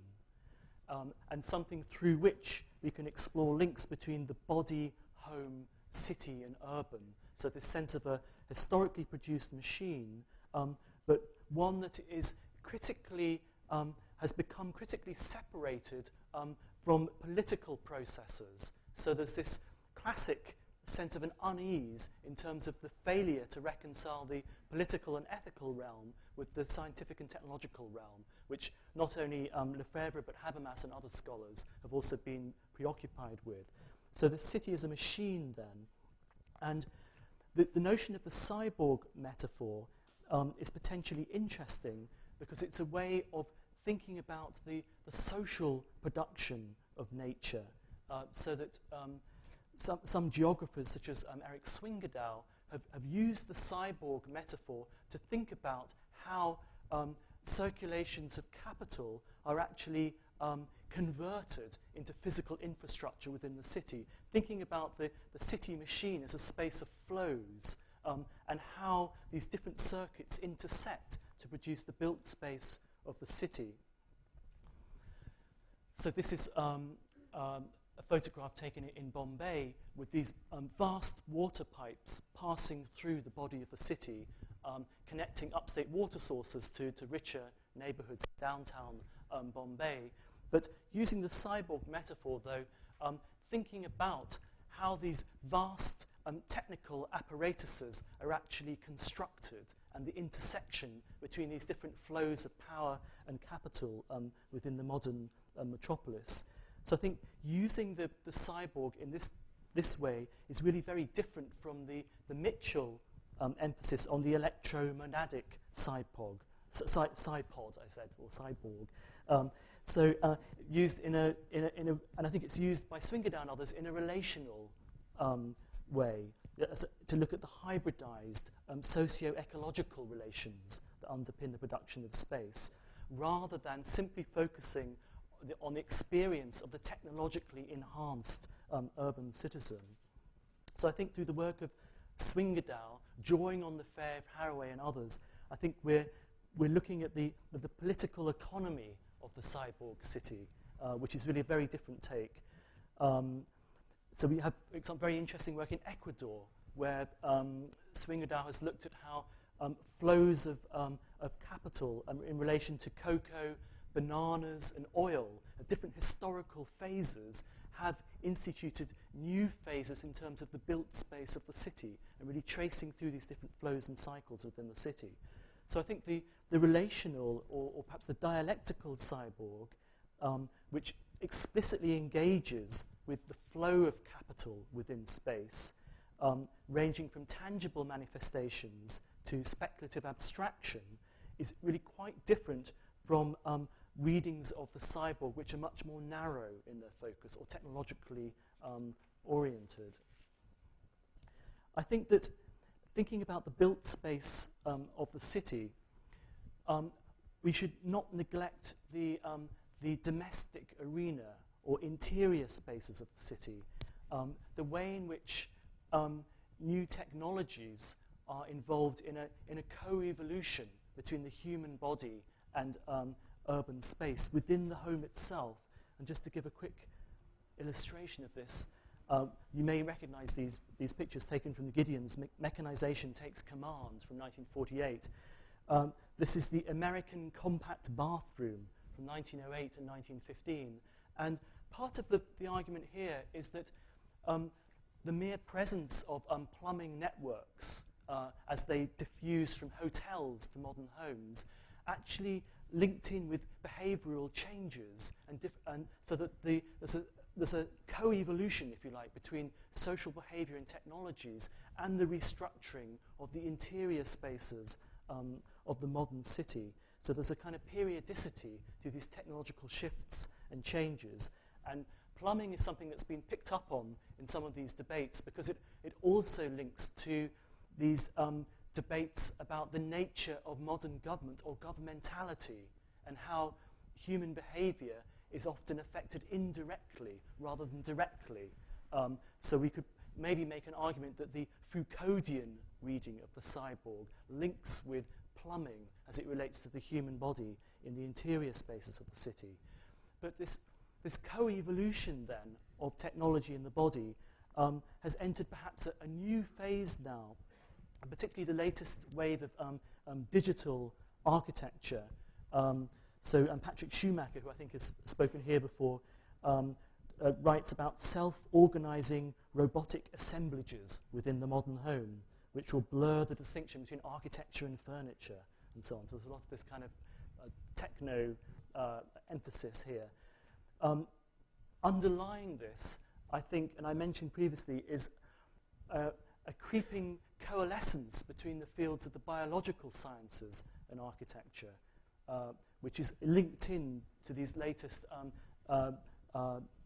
and something through which we can explore links between the body, home, city, and urban. So this sense of a historically produced machine, but one that is critically, has become critically separated from political processes. So there's this classic sense of an unease in terms of the failure to reconcile the political and ethical realm with the scientific and technological realm, which not only Lefebvre but Habermas and other scholars have also been preoccupied with. So the city is a machine then, and the notion of the cyborg metaphor is potentially interesting because it's a way of thinking about the social production of nature, so that some geographers, such as Eric Swingerdow, have used the cyborg metaphor to think about how circulations of capital are actually converted into physical infrastructure within the city, thinking about the city machine as a space of flows, and how these different circuits intersect to produce the built space of the city. So this is a photograph taken in Bombay with these vast water pipes passing through the body of the city, connecting upstate water sources to richer neighborhoods downtown Bombay. But using the cyborg metaphor, though, thinking about how these vast technical apparatuses are actually constructed and the intersection between these different flows of power and capital within the modern metropolis. So I think using the cyborg in this way is really very different from the Mitchell emphasis on the electromonadic cypod, I said, or cyborg. Used in a, and I think it's used by Swingerdow and others in a relational way, to look at the hybridized socio-ecological relations that underpin the production of space, rather than simply focusing on the experience of the technologically enhanced urban citizen. So I think through the work of Swingerdow, drawing on Lefebvre, Haraway, and others, I think we're looking at the political economy of the cyborg city, which is really a very different take. So we have some very interesting work in Ecuador, where Swingerdow has looked at how flows of capital in relation to cocoa, bananas and oil at different historical phases have instituted new phases in terms of the built space of the city and really tracing through these different flows and cycles within the city. So I think the relational or perhaps the dialectical cyborg, which explicitly engages with the flow of capital within space, ranging from tangible manifestations to speculative abstraction, is really quite different from readings of the cyborg, which are much more narrow in their focus or technologically oriented. I think that thinking about the built space of the city, we should not neglect the domestic arena or interior spaces of the city, the way in which new technologies are involved in a co-evolution between the human body and urban space within the home itself. And just to give a quick illustration of this, you may recognize these pictures taken from the Gideons, Mechanization Takes Command from 1948. This is the American compact bathroom from 1908 and 1915. And part of the argument here is that the mere presence of plumbing networks as they diffuse from hotels to modern homes actually linked in with behavioral changes, and so that there's a co-evolution, if you like, between social behavior and technologies and the restructuring of the interior spaces of the modern city. So there's a kind of periodicity to these technological shifts and changes. And plumbing is something that's been picked up on in some of these debates because it also links to these debates about the nature of modern government or governmentality and how human behavior is often affected indirectly rather than directly. So we could maybe make an argument that the Foucauldian reading of the cyborg links with plumbing as it relates to the human body in the interior spaces of the city. But this co-evolution then of technology in the body has entered perhaps a new phase now, and particularly the latest wave of digital architecture. So Patrick Schumacher, who I think has spoken here before, writes about self-organizing robotic assemblages within the modern home, which will blur the distinction between architecture and furniture and so on. So there's a lot of this kind of techno emphasis here. Underlying this, I think, and I mentioned previously, is a creeping coalescence between the fields of the biological sciences and architecture, which is linked in to these latest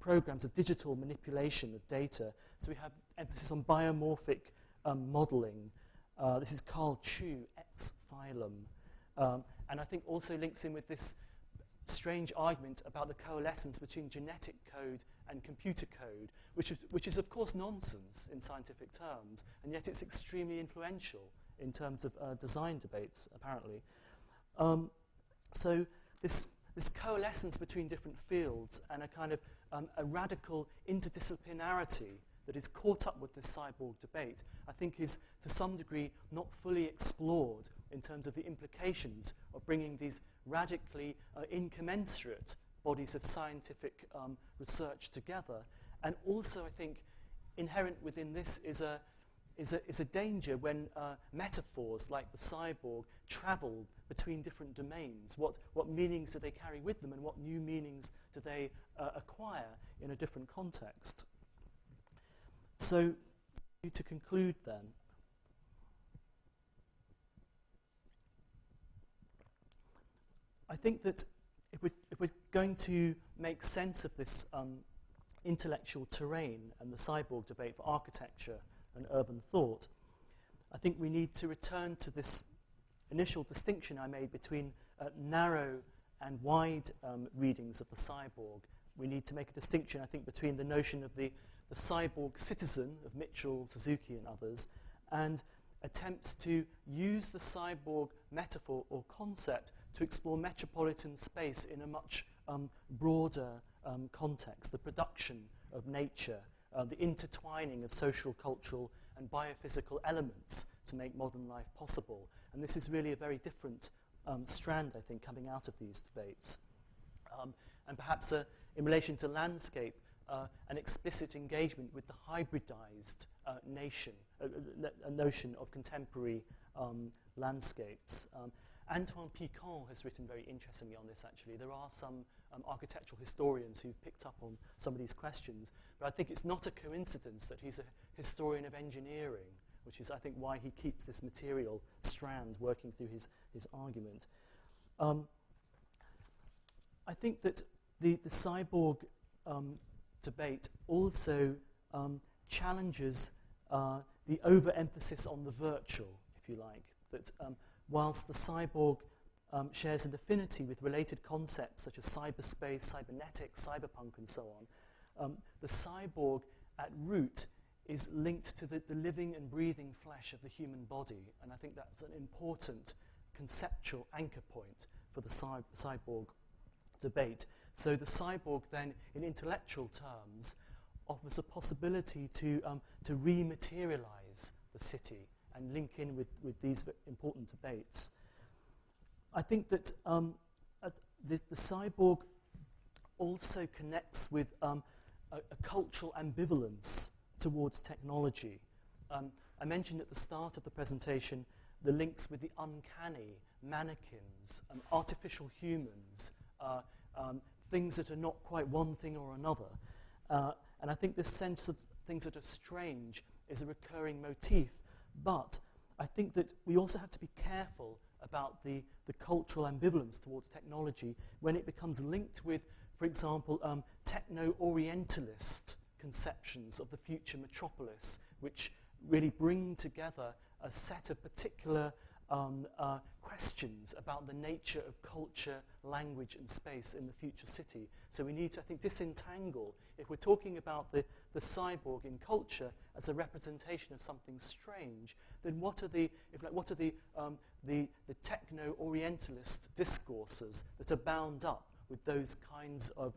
programs of digital manipulation of data. So we have emphasis on biomorphic modeling. This is Carl Chu, X-Phylum. And I think also links in with this strange argument about the coalescence between genetic code and computer code, which is of course nonsense in scientific terms, and yet it's extremely influential in terms of design debates, apparently. So this coalescence between different fields and a kind of a radical interdisciplinarity that is caught up with this cyborg debate, I think is to some degree not fully explored in terms of the implications of bringing these radically incommensurate bodies of scientific research together. And also, I think, inherent within this is a danger when metaphors like the cyborg travel between different domains. What meanings do they carry with them, and what new meanings do they acquire in a different context? So, to conclude then, I think that if we're going to make sense of this intellectual terrain and the cyborg debate for architecture and urban thought, I think we need to return to this initial distinction I made between narrow and wide readings of the cyborg. We need to make a distinction, I think, between the notion of the cyborg citizen of Mitchell, Suzuki, and others, and attempts to use the cyborg metaphor or concept to explore metropolitan space in a much broader context, the production of nature, the intertwining of social, cultural, and biophysical elements to make modern life possible. And this is really a very different strand, I think, coming out of these debates. And perhaps in relation to landscape, an explicit engagement with the hybridized a notion of contemporary landscapes. Antoine Picon has written very interestingly on this, actually. There are some architectural historians who've picked up on some of these questions, but I think it's not a coincidence that he's a historian of engineering, which is, I think, why he keeps this material strand working through his argument. I think that the cyborg debate also challenges the overemphasis on the virtual, if you like, that whilst the cyborg shares an affinity with related concepts such as cyberspace, cybernetics, cyberpunk, and so on, the cyborg at root is linked to the living and breathing flesh of the human body, and I think that's an important conceptual anchor point for the cyborg debate. So the cyborg then, in intellectual terms, offers a possibility to rematerialize the city and link in with these important debates. I think that the cyborg also connects with a cultural ambivalence towards technology. I mentioned at the start of the presentation the links with the uncanny, mannequins, artificial humans, things that are not quite one thing or another. And I think this sense of things that are strange is a recurring motif. But I think that we also have to be careful about the cultural ambivalence towards technology when it becomes linked with, for example, techno-orientalist conceptions of the future metropolis, which really bring together a set of particular questions about the nature of culture, language, and space in the future city. So we need to, I think, disentangle. If we're talking about the cyborg in culture as a representation of something strange, then what are the techno-orientalist discourses that are bound up with those kinds of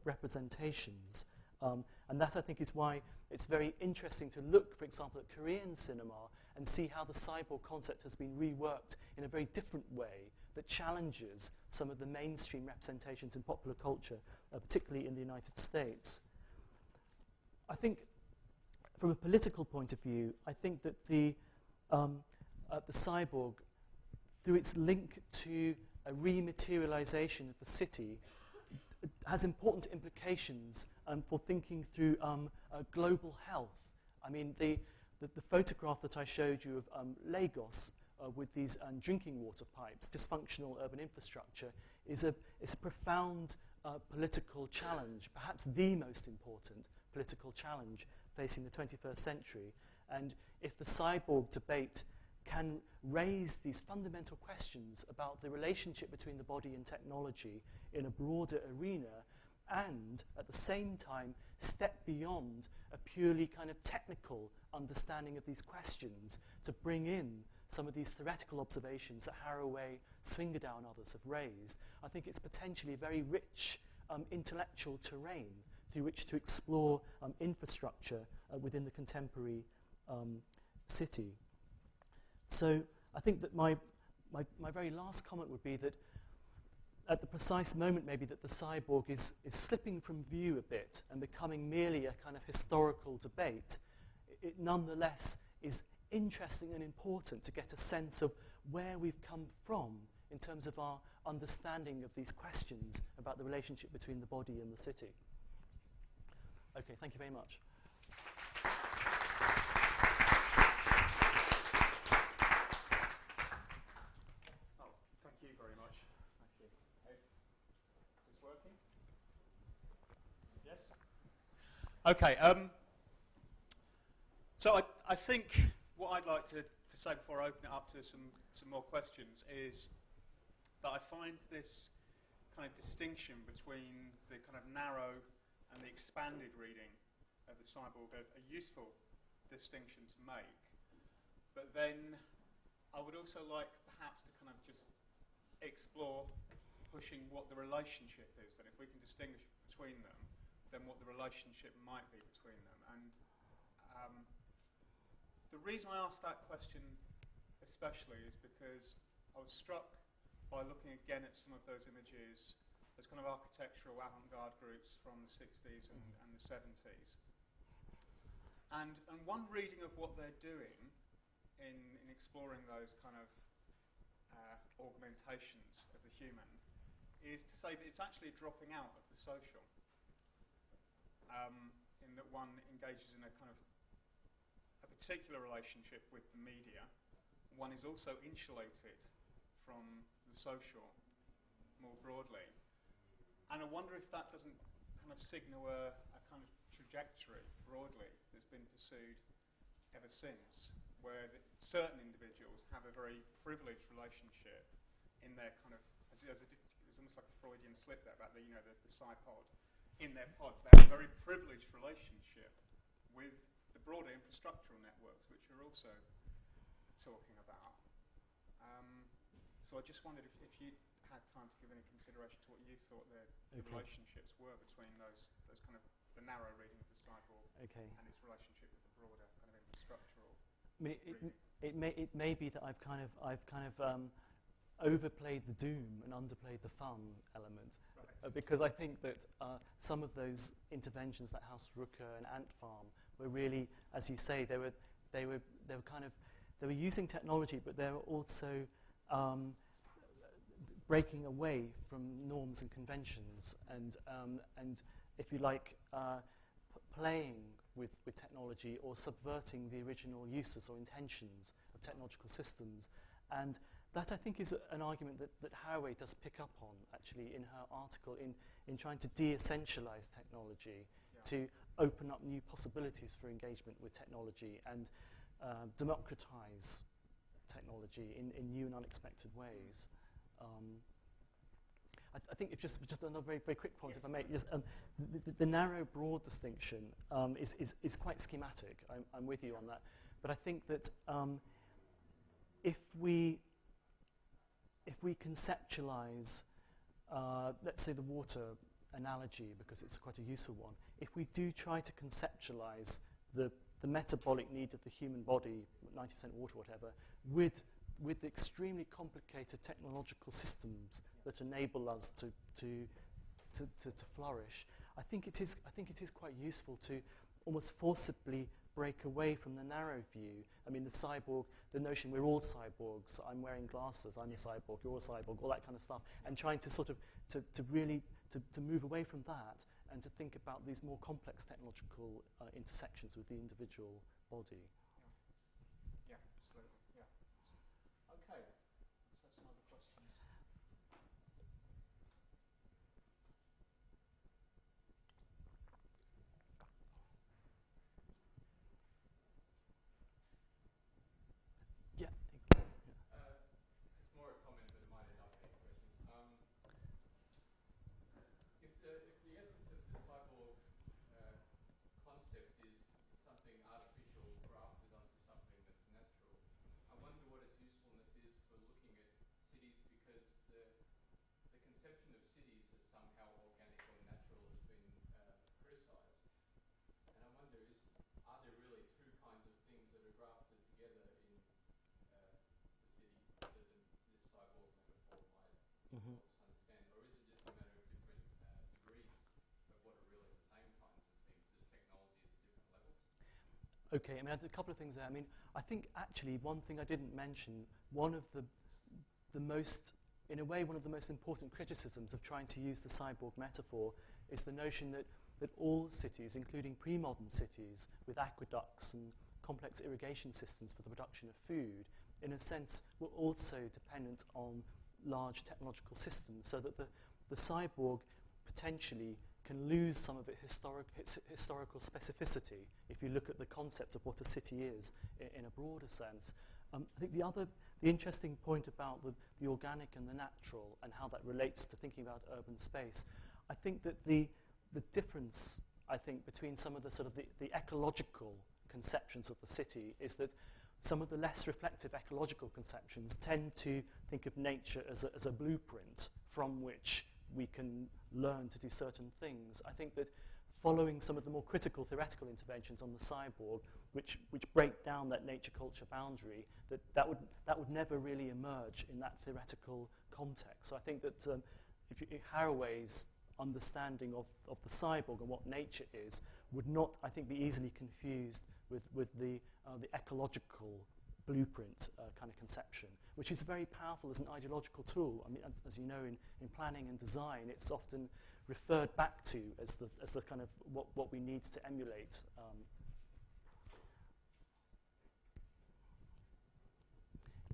representations? And that, I think, is why it's very interesting to look, for example, at Korean cinema and see how the cyborg concept has been reworked in a very different way that challenges some of the mainstream representations in popular culture, particularly in the United States. I think, from a political point of view, I think that the cyborg, through its link to a rematerialization of the city, has important implications for thinking through global health. I mean, the photograph that I showed you of Lagos with these drinking water pipes, dysfunctional urban infrastructure, is a profound political challenge, perhaps the most important political challenge facing the 21st century. And if the cyborg debate can raise these fundamental questions about the relationship between the body and technology in a broader arena, and at the same time step beyond a purely kind of technical understanding of these questions to bring in some of these theoretical observations that Haraway, Swingerdow and others have raised, I think it's potentially a very rich intellectual terrain through which to explore infrastructure within the contemporary city. So I think that my very last comment would be that at the precise moment maybe that the cyborg is slipping from view a bit and becoming merely a kind of historical debate, it nonetheless is interesting and important to get a sense of where we've come from in terms of our understanding of these questions about the relationship between the body and the city. Okay, thank you very much. Thank you very much. Thank you. Hey, is this working? Yes? Okay. So I think what I'd like to say before I open it up to some more questions is that I find this kind of distinction between the kind of narrow and the expanded reading of the cyborg a useful distinction to make. But then I would also like perhaps to kind of just explore pushing what the relationship is, that if we can distinguish between them, then what the relationship might be between them. And the reason I asked that question especially is because I was struck by looking again at some of those images there's kind of architectural avant-garde groups from the 60s and the 70s. And one reading of what they're doing in exploring those kind of augmentations of the human is to say that it's actually dropping out of the social, in that one engages in a kind of a particular relationship with the media. One is also insulated from the social more broadly. And I wonder if that doesn't kind of signal a kind of trajectory broadly that's been pursued ever since, where certain individuals have a very privileged relationship in their kind of, it was almost like a Freudian slip there about the Cypod. In their pods, they have a very privileged relationship with the broader infrastructural networks, which we're also talking about. So I just wondered if you had time to give any consideration to what you thought the relationships were between those kind of the narrow reading of the cyborg and its relationship with the broader kind of infrastructural. I mean, it may be that I've kind of overplayed the doom and underplayed the fun element, because I think that some of those interventions, like Haus Rucker and Ant Farm, were really, as you say, they were using technology, but they were also breaking away from norms and conventions, and if you like, playing with technology or subverting the original uses or intentions of technological systems. And that, I think, is an argument that Haraway does pick up on, actually, in her article, in trying to de-essentialize technology, to open up new possibilities for engagement with technology and democratize technology in new and unexpected ways. I think if just another very, very quick point, if I may, just, the narrow-broad distinction is quite schematic. I'm with you on that. But I think that if we conceptualize, let's say, the water analogy, because it's quite a useful one, if we do try to conceptualize the metabolic need of the human body, 90% water, whatever, with extremely complicated technological systems that enable us to flourish, I think it is quite useful to almost forcibly break away from the narrow view. I mean, the notion we're all cyborgs, I'm wearing glasses, I'm a cyborg, you're a cyborg, all that kind of stuff, and trying to sort of really move away from that and to think about these more complex technological intersections with the individual body. Yeah, absolutely. Yeah. Okay. So some other questions. Yeah. It's more a comment, but it might end up being a question. If the essence of the cyborg concept is something artificial grafted onto something that's natural, I wonder what its usefulness is for looking at cities, because the conception of cities as somehow organic or natural has been criticised. And I wonder, are there really two kinds of things that are grafted together in the city that this cyborg metaphor might help us understand? Or is it just a matter of different degrees of what are really the same kinds of things, just technologies at different levels? Okay, I mean, a couple of things there. I mean, I think actually one thing I didn't mention, one of the most important criticisms of trying to use the cyborg metaphor is the notion that all cities, including pre-modern cities with aqueducts and complex irrigation systems for the production of food, in a sense were also dependent on large technological systems, so that the cyborg potentially can lose some of its historical specificity if you look at the concept of what a city is in a broader sense. I think the interesting point about the organic and the natural and how that relates to thinking about urban space, I think that the difference, I think, between some of the sort of the ecological conceptions of the city is that some of the less reflective ecological conceptions tend to think of nature as a blueprint from which we can learn to do certain things. I think that following some of the more critical theoretical interventions on the cyborg, which break down that nature-culture boundary, that would never really emerge in that theoretical context. So I think that Haraway's understanding of the cyborg and what nature is would not, I think, be easily confused with the ecological blueprint kind of conception, which is very powerful as an ideological tool. I mean, as you know, in planning and design, it's often referred back to as the kind of what we need to emulate.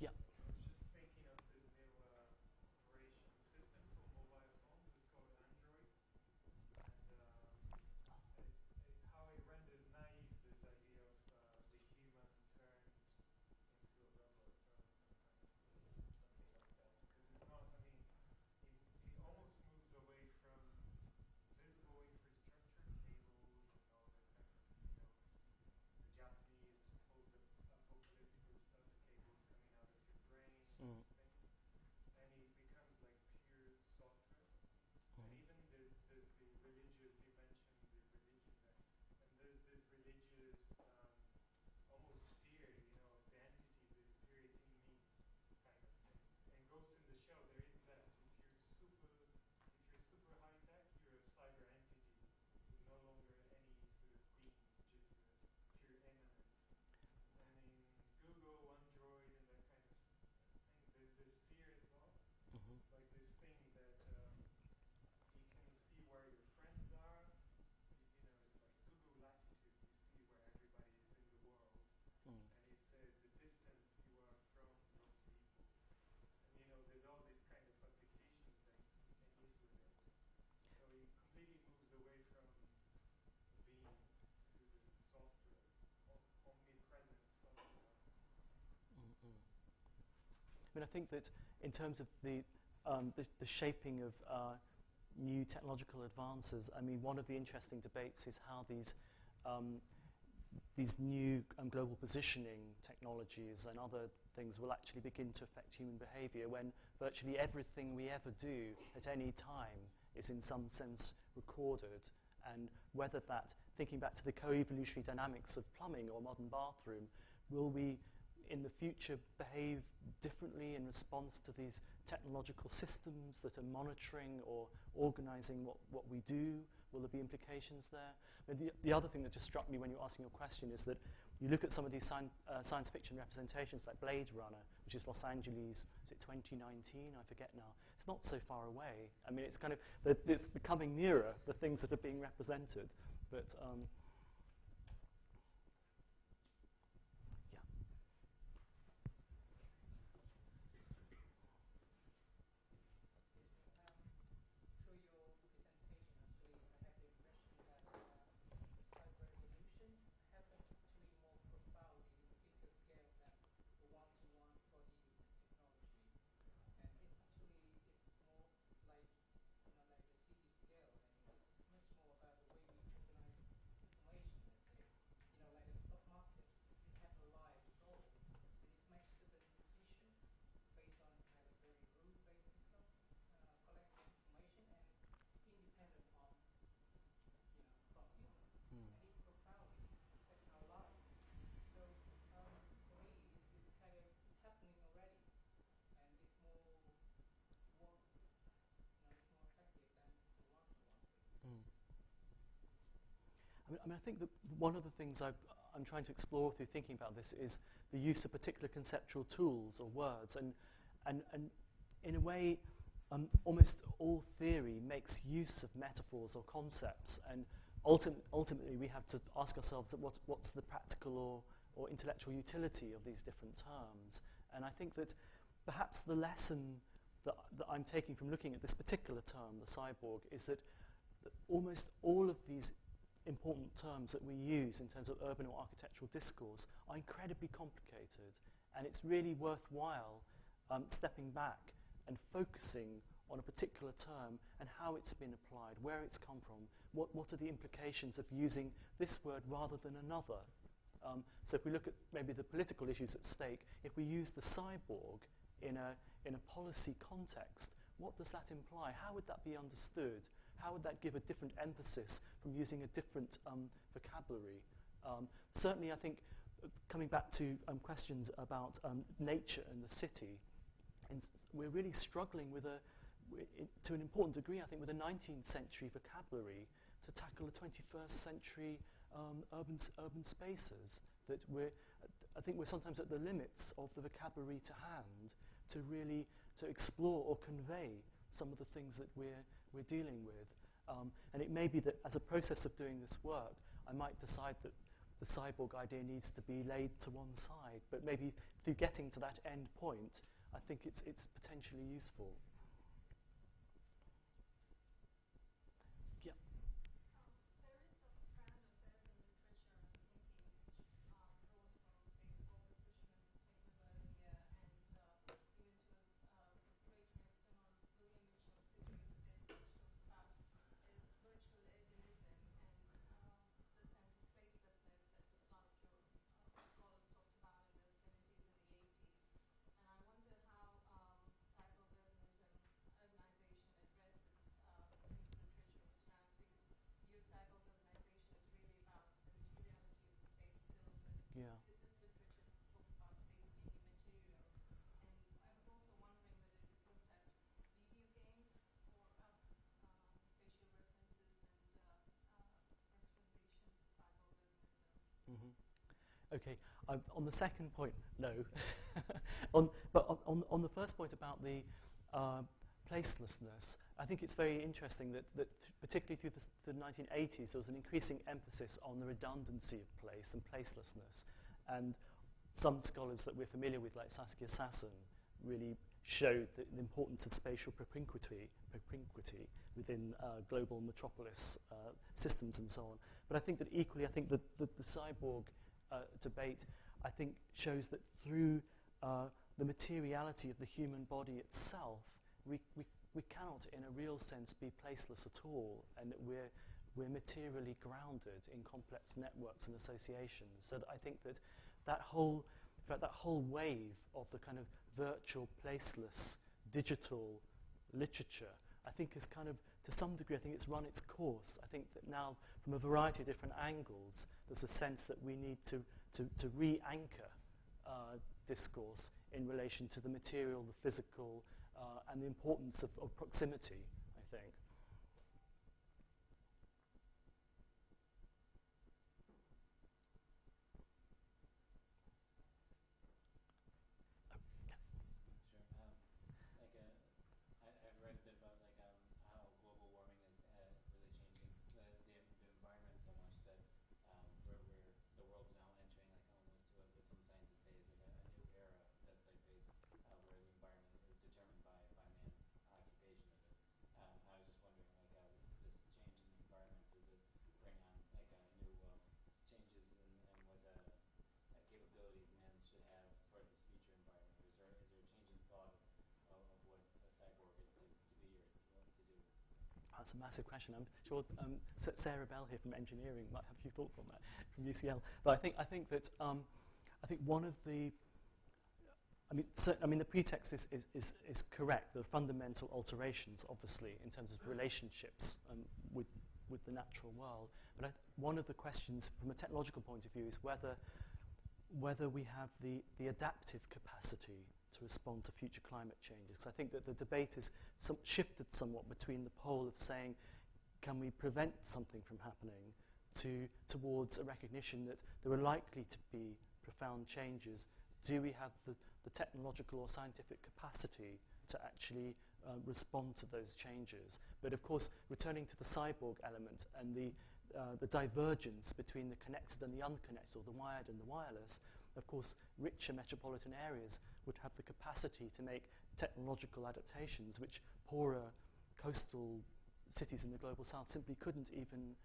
Yeah. I was just thinking of this new operation system for mobile phones. It's called Android, and how it renders naive this idea of the human turned into a robot or something like that. Because it's not. I mean, it almost moves away from visible infrastructure, cables, and all that kind of, the Japanese post-apocalyptical stuff, cables coming out of your brain, Mm. things, and it becomes like pure software. And even there's the religious, you mentioned the religion there, and there's this religious almost fear, of the entity, the spirit in me kind of thing. And Ghost in the Shell, there is that. If you're super high tech, you're a cyber entity. There's no longer any sort of being, just pure immanence. And in Google, Android, and that kind of thing, there's this fear as well. Mhm. It's like this thing that you can see where your friends are. It's like Google Latitude. You see where everybody is in the world. Mm. And it says the distance you are from those people. And there's all these kind of applications that get into it. So it completely moves away from being to this software, omnipresent software. Mm-mm. I mean, I think that in terms of the shaping of new technological advances, I mean, one of the interesting debates is how these new global positioning technologies and other things will actually begin to affect human behavior when virtually everything we ever do at any time is in some sense recorded, and whether that, thinking back to the co-evolutionary dynamics of plumbing or modern bathroom, will we in the future behave differently in response to these technological systems that are monitoring or organizing what we do? Will there be implications there? I mean, the other thing that just struck me when you were asking your question is that you look at some of these science fiction representations like Blade Runner, which is Los Angeles, is it 2019? I forget now. It's not so far away. I mean, it's kind of, it's becoming nearer, the things that are being represented. But yeah. Through your presentation, actually, I have the impression that the cyber evolution happened actually more profound in a bigger scale than the one-to-one body technology. And it actually is more like, like a city scale, and it's much more about the way we organize information, let's say. Like a stock market, it have a life soul. It makes certain decisions based on kind of very rule-based system, collecting information and independent on, from human, and it profoundly affect our life. So for me, it's kind of it's happening already, and it's more work, it's more effective than the one-to-one thing. Mm. I mean, I think that one of the things I'm trying to explore through thinking about this is the use of particular conceptual tools or words, and in a way, almost all theory makes use of metaphors or concepts, and ultimately we have to ask ourselves that what's the practical or intellectual utility of these different terms. And I think that perhaps the lesson that I'm taking from looking at this particular term, the cyborg, is that almost all of these important terms that we use in terms of urban or architectural discourse are incredibly complicated, and it's really worthwhile stepping back and focusing on a particular term and how it's been applied, where it's come from, what are the implications of using this word rather than another. So if we look at maybe the political issues at stake, if we use the cyborg in a policy context, what does that imply? How would that be understood? How would that give a different emphasis from using a different vocabulary? Certainly, I think, coming back to questions about nature and the city, we're really struggling with to an important degree, I think, with a 19th century vocabulary to tackle the 21st century urban spaces. That I think we're sometimes at the limits of the vocabulary to hand to really to explore or convey some of the things that we're dealing with. And it may be that as a process of doing this work, I might decide that the cyborg idea needs to be laid to one side, but maybe through getting to that end point, I think it's potentially useful. Yeah. There is a strand of urban literature and thinking which draws from, say, the Baltic fishermen's tale of earlier, and even to a greater extent on William Mitchell's City of the Dead, which talks about virtual urbanism and the sense of placelessness that a lot of your scholars talked about in the 70s and the 80s. And I wonder how cyborg urbanization addresses these literary strands, because your cyborg urbanization is really about the materiality of the space still, but Yeah. this literature talks about space being immaterial. And I was also wondering whether you looked at video games for spatial references and representations of cyborg urbanism. Mm-hmm. Okay, on the second point, no. But on the first point about the placelessness, I think it's very interesting that particularly through the 1980s, there was an increasing emphasis on the redundancy of place and placelessness. And some scholars that we're familiar with, like Saskia Sassen, really showed the importance of spatial propinquity within global metropolis systems and so on. But I think that equally, I think that the cyborg debate, I think, shows that through the materiality of the human body itself, we cannot, in a real sense, be placeless at all, and that we're materially grounded in complex networks and associations. So that I think that whole wave of the kind of virtual, placeless, digital literature, I think is kind of, to some degree, I think it's run its course. I think that now, from a variety of different angles, there's a sense that we need to re-anchor discourse in relation to the material, the physical, and the importance of proximity, I think. I've read a bit about how global warming is really changing the environment so much that the world's now entering almost what some scientists say is a new era that's where the environment is determined by man's occupation of it. I was just wondering this change in the environment, does this bring on new changes in what capabilities man should have for this future environment? Or is there a change in thought of what a cyborg is to be or to do? That's a massive question. I'm sure Sarah Bell here from engineering might have a few thoughts on that from UCL. But I think that one of the the pretext is correct. There are fundamental alterations, obviously, in terms of relationships with the natural world. But one of the questions from a technological point of view is whether we have the adaptive capacity to respond to future climate changes. Because I think that the debate has shifted somewhat between the pole of saying, can we prevent something from happening, towards a recognition that there are likely to be profound changes. Do we have the technological or scientific capacity to actually respond to those changes? But of course, returning to the cyborg element and the divergence between the connected and the unconnected, or the wired and the wireless, of course, richer metropolitan areas would have the capacity to make technological adaptations which poorer coastal cities in the global south simply couldn't even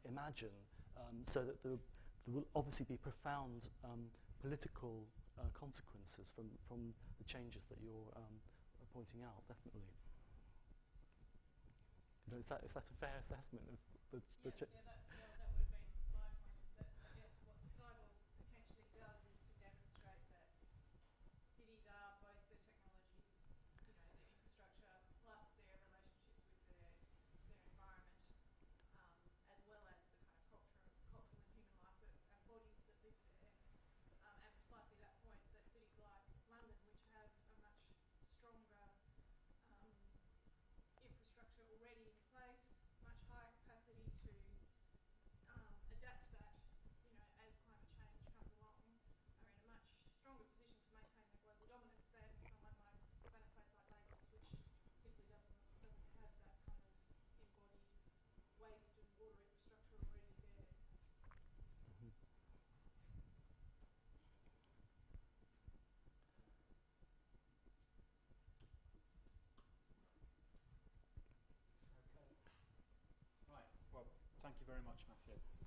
imagine. So that there will obviously be profound political consequences from the changes that you're pointing out, definitely. You know, is that a fair assessment of the that would have been my point, is that I guess what the cyborg potentially does is to demonstrate that cities are both the technology, the infrastructure, plus their relationships with their environment, as well as the kind of cultural and human life and bodies that live there. And precisely that point, that cities like London, which have a much stronger much, Matthew.